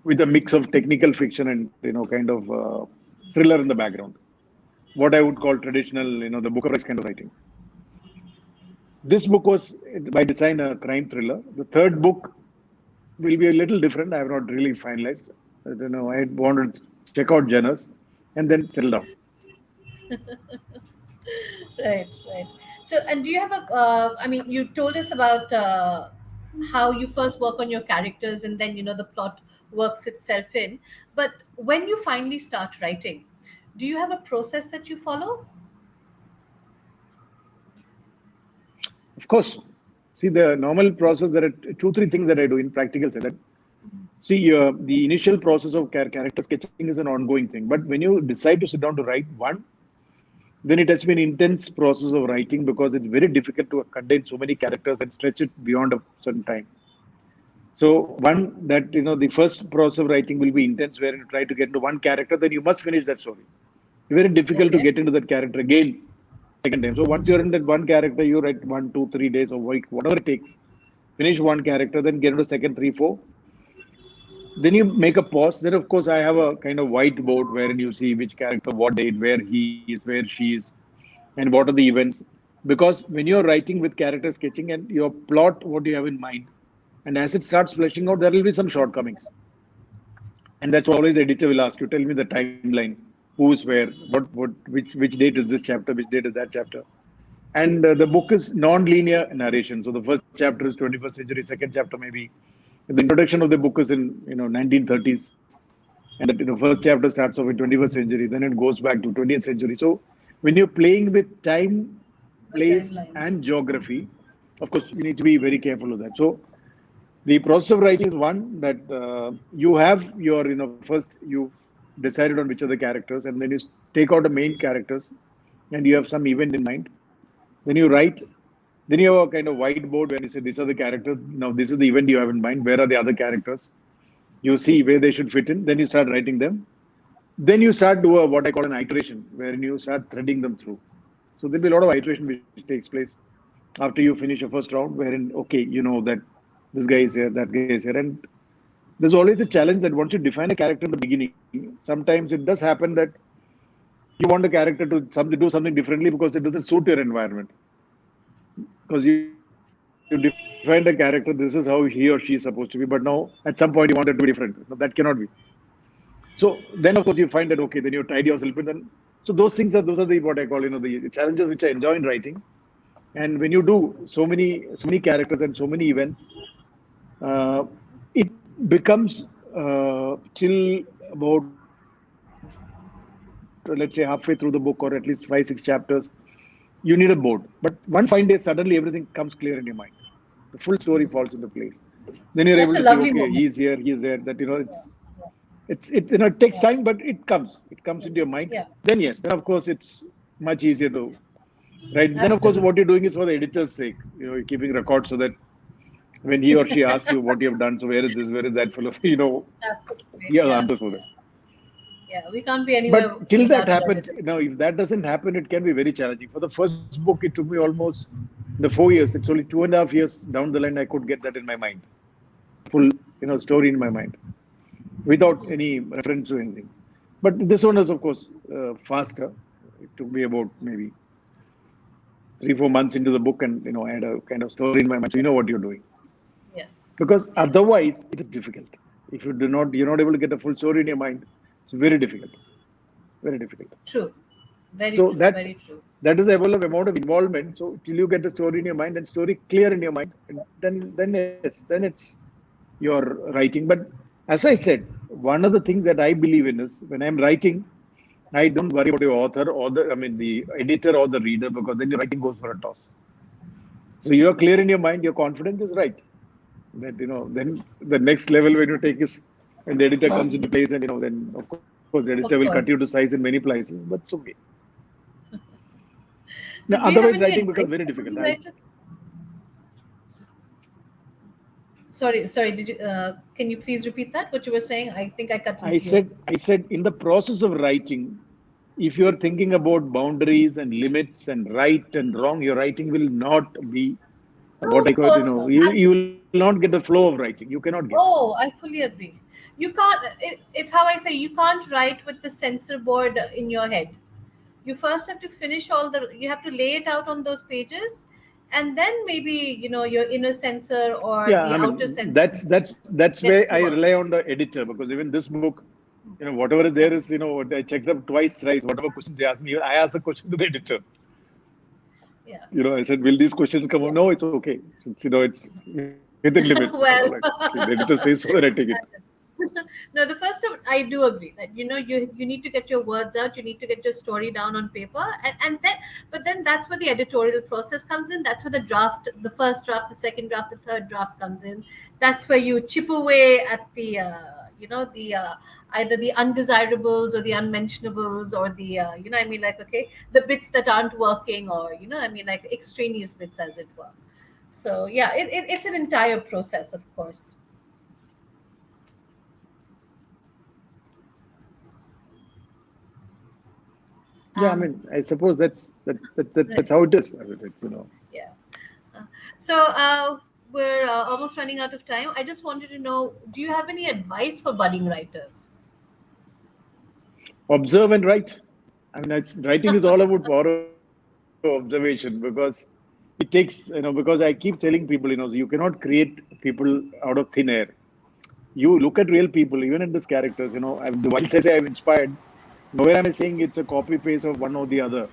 Speaker 3: with a mix of technical fiction and, kind of thriller in the background. What I would call traditional, the book of rice kind of writing. This book was by design a crime thriller. The third book will be a little different. I have not really finalized. I wanted to check out genres and then settle down.
Speaker 2: Right. So, and do you have you told us about how you first work on your characters and then, the plot works itself in. But when you finally start writing, do you have a process that you follow?
Speaker 3: Of course. See, the normal process, there are 2-3 things that I do in practical sense. See, the initial process of character sketching is an ongoing thing. But when you decide to sit down to write, one, then it has to be an intense process of writing because it's very difficult to contain so many characters and stretch it beyond a certain time. So one that the first process of writing will be intense, where you try to get into one character, then you must finish that story. Very difficult to
Speaker 2: Okay.
Speaker 3: get into that character again second time. So once you're in that one character, you write 1, 2, 3 days or week, whatever it takes. Finish one character, then get into second, three, four. Then you make a pause. Then of course I have a kind of whiteboard wherein you see which character, what date, where he is, where she is, and what are the events. Because when you're writing with character sketching and your plot, what you have in mind, and as it starts fleshing out, there will be some shortcomings. And that's always the editor will ask you, tell me the timeline, who's where, which date is this chapter, which date is that chapter. And the book is non-linear narration. So the first chapter is 21st century, second chapter maybe. The introduction of the book is in 1930s, and that first chapter starts off in 21st century, then it goes back to 20th century. So when you're playing with time,
Speaker 2: The
Speaker 3: place,
Speaker 2: timelines.
Speaker 3: and geography, of course you need to be very careful of that. So the process of writing is one that you have your first you decided on which are the characters, and then you take out the main characters, and you have some event in mind. Then you write. Then you have a kind of whiteboard where you say these are the characters. Now this is the event you have in mind. Where are the other characters? You see where they should fit in. Then you start writing them. Then you start do what I call an iteration, where you start threading them through. So there'll be a lot of iteration which takes place after you finish your first round, wherein okay, you know that this guy is here, that guy is here, and there's always a challenge that once you define a character in the beginning, sometimes it does happen that you want the character to do something differently because it doesn't suit your environment. Because you defined a character, this is how he or she is supposed to be, but now at some point you want it to be different. No, that cannot be. So then, of course, you find that okay, then you tidy yourself, and then so those are the what I call the challenges which I enjoy in writing. And when you do so many characters and so many events, it becomes till about let's say halfway through the book or at least 5, 6 chapters, you need a board. But one fine day, suddenly everything comes clear in your mind. The full story falls into place. Then you're able to see, okay,
Speaker 2: That's a
Speaker 3: he's here,
Speaker 2: lovely
Speaker 3: he's
Speaker 2: moment.
Speaker 3: there. That
Speaker 2: Yeah. Yeah.
Speaker 3: it's it takes time,
Speaker 2: Yeah.
Speaker 3: but it comes into your mind.
Speaker 2: Yeah.
Speaker 3: Then yes, then of course it's much easier to write. Then of course what
Speaker 2: Absolutely.
Speaker 3: you're doing is for the editor's sake. You're keeping records so that when he or she asks you what you have done, so where is this, where is that fellow,
Speaker 2: Absolutely.
Speaker 3: he has
Speaker 2: Yeah.
Speaker 3: answers for that.
Speaker 2: Yeah. Yeah. We can't be anywhere
Speaker 3: But till that
Speaker 2: without an
Speaker 3: happens,
Speaker 2: editor.
Speaker 3: now if that doesn't happen, it can be very challenging. For the first book, it took me almost the 4 years. It's only 2.5 years down the line I could get that in my mind, full story in my mind without any reference to anything. But this one is of course faster. It took me about maybe 3, 4 months into the book, and I had a kind of story in my mind, so you know what you're doing.
Speaker 2: Yeah.
Speaker 3: Because
Speaker 2: Yeah.
Speaker 3: otherwise it is difficult. If you're not able to get a full story in your mind. It's very difficult. Very difficult.
Speaker 2: True. Very
Speaker 3: So
Speaker 2: true.
Speaker 3: that
Speaker 2: Very true.
Speaker 3: that is a level of amount of involvement. So till you get the story in your mind and story clear in your mind, and then yes, then it's your writing. But as I said, one of the things that I believe in is when I'm writing, I don't worry about the author or the editor or the reader, because then your writing goes for a toss. So you're clear in your mind, your confidence is right. That then the next level when you take is when the editor comes into place, and then of course the editor will cut
Speaker 2: Of
Speaker 3: you to
Speaker 2: course.
Speaker 3: size in many places, but it's okay. Now,
Speaker 2: So, do you
Speaker 3: otherwise,
Speaker 2: have any
Speaker 3: writing becomes
Speaker 2: advice
Speaker 3: very
Speaker 2: for
Speaker 3: difficult.
Speaker 2: new writers? Sorry, sorry. Did you? Can you please repeat that? What you were saying? I think I cut
Speaker 3: I
Speaker 2: into you.
Speaker 3: said, I said, in the process of writing, if you're thinking about boundaries and limits and right and wrong, your writing will not be
Speaker 2: No,
Speaker 3: what I
Speaker 2: of
Speaker 3: call it.
Speaker 2: course not.
Speaker 3: You will not get the flow of writing. You cannot get.
Speaker 2: Oh, I fully agree. You can't. It's how I say. You can't write with the censor board in your head. You first have to finish all the. You have to lay it out on those pages, and then maybe your inner censor or
Speaker 3: Yeah,
Speaker 2: the
Speaker 3: I
Speaker 2: outer
Speaker 3: mean
Speaker 2: censor
Speaker 3: that's
Speaker 2: gets
Speaker 3: where
Speaker 2: to
Speaker 3: I
Speaker 2: work.
Speaker 3: rely on the editor, because even this book, whatever is there
Speaker 2: Sorry.
Speaker 3: is, I checked up twice, thrice, whatever questions they asked me, I asked a question to the editor.
Speaker 2: Yeah.
Speaker 3: I said, will these questions come up?
Speaker 2: Yeah.
Speaker 3: No, it's okay. It's within limits. I said, all right.
Speaker 2: Well.
Speaker 3: The editor says so, then I take it.
Speaker 2: No, the first of I do agree that you need to get your words out, you need to get your story down on paper, and then but then that's where the editorial process comes in. That's where the first draft, the second draft, the third draft comes in. That's where you chip away at the the either the undesirables or the unmentionables, or the like, okay, the bits that aren't working, or like extraneous bits, as it were. So yeah, it's an entire process, of course.
Speaker 3: Yeah, I
Speaker 2: um
Speaker 3: mean, I suppose that's
Speaker 2: right.
Speaker 3: how it is. I mean, it's.
Speaker 2: Yeah. Uh, so we're almost running out of time. I just wanted to know, do you have any advice for budding writers?
Speaker 3: Observe and write. I mean, writing is all about power of observation, because it takes, because I keep telling people, so you cannot create people out of thin air. You look at real people, even in these characters. While I say I've inspired, nowhere am I saying it's a copy paste of one or the other.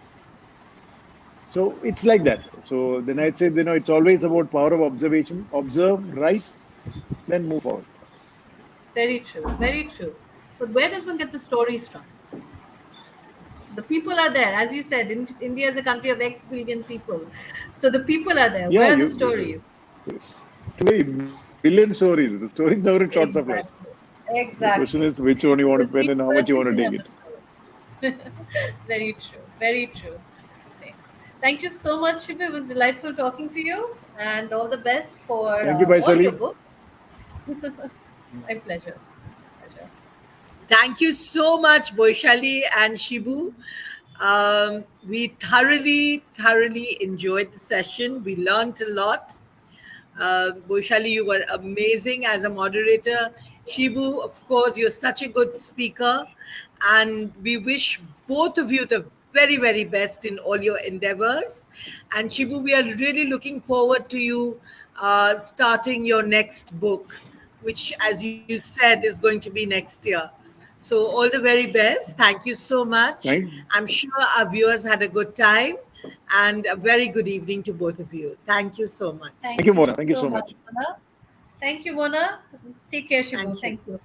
Speaker 3: So it's like that. So then I'd say, it's always about power of observation. Observe, write, then move forward.
Speaker 2: Very true, very true. But where does one get the stories from? The people are there, as you said. India is a country of X billion people, so the people are there.
Speaker 3: Yeah,
Speaker 2: Where are the stories?
Speaker 3: story, million stories. The stories never in short supply.
Speaker 2: Exactly,
Speaker 3: The question
Speaker 2: exactly.
Speaker 3: is which one you want to
Speaker 2: Because
Speaker 3: pen
Speaker 2: each
Speaker 3: and how much you
Speaker 2: person
Speaker 3: want to
Speaker 2: can
Speaker 3: take
Speaker 2: have a
Speaker 3: it.
Speaker 2: story. Very true, very true. Okay. Thank you so much, Shibu. It was delightful talking to you, and all the best for
Speaker 3: Thank you,
Speaker 2: all your
Speaker 3: Baisali.
Speaker 2: books. My pleasure. Pleasure.
Speaker 1: Thank you so much, Boishali and Shibu. We thoroughly enjoyed the session. We learned a lot. Boishali, you were amazing as a moderator. Shibu, of course, you're such a good speaker. And we wish both of you the very best in all your endeavors. And Shibu, we are really looking forward to you starting your next book, which, as you said, is going to be next year. So, all the very best. Thank you so much.
Speaker 3: Thank,
Speaker 1: I'm sure our viewers had a good time, and a very good evening to both of you. Thank you so much.
Speaker 2: Thank
Speaker 3: thank you,
Speaker 2: you
Speaker 3: Mona. Thank you
Speaker 2: so
Speaker 3: so
Speaker 2: much,
Speaker 3: much.
Speaker 2: Mona. Thank you, Mona. Take care, Shibu.
Speaker 1: Thank you.
Speaker 2: Thank you.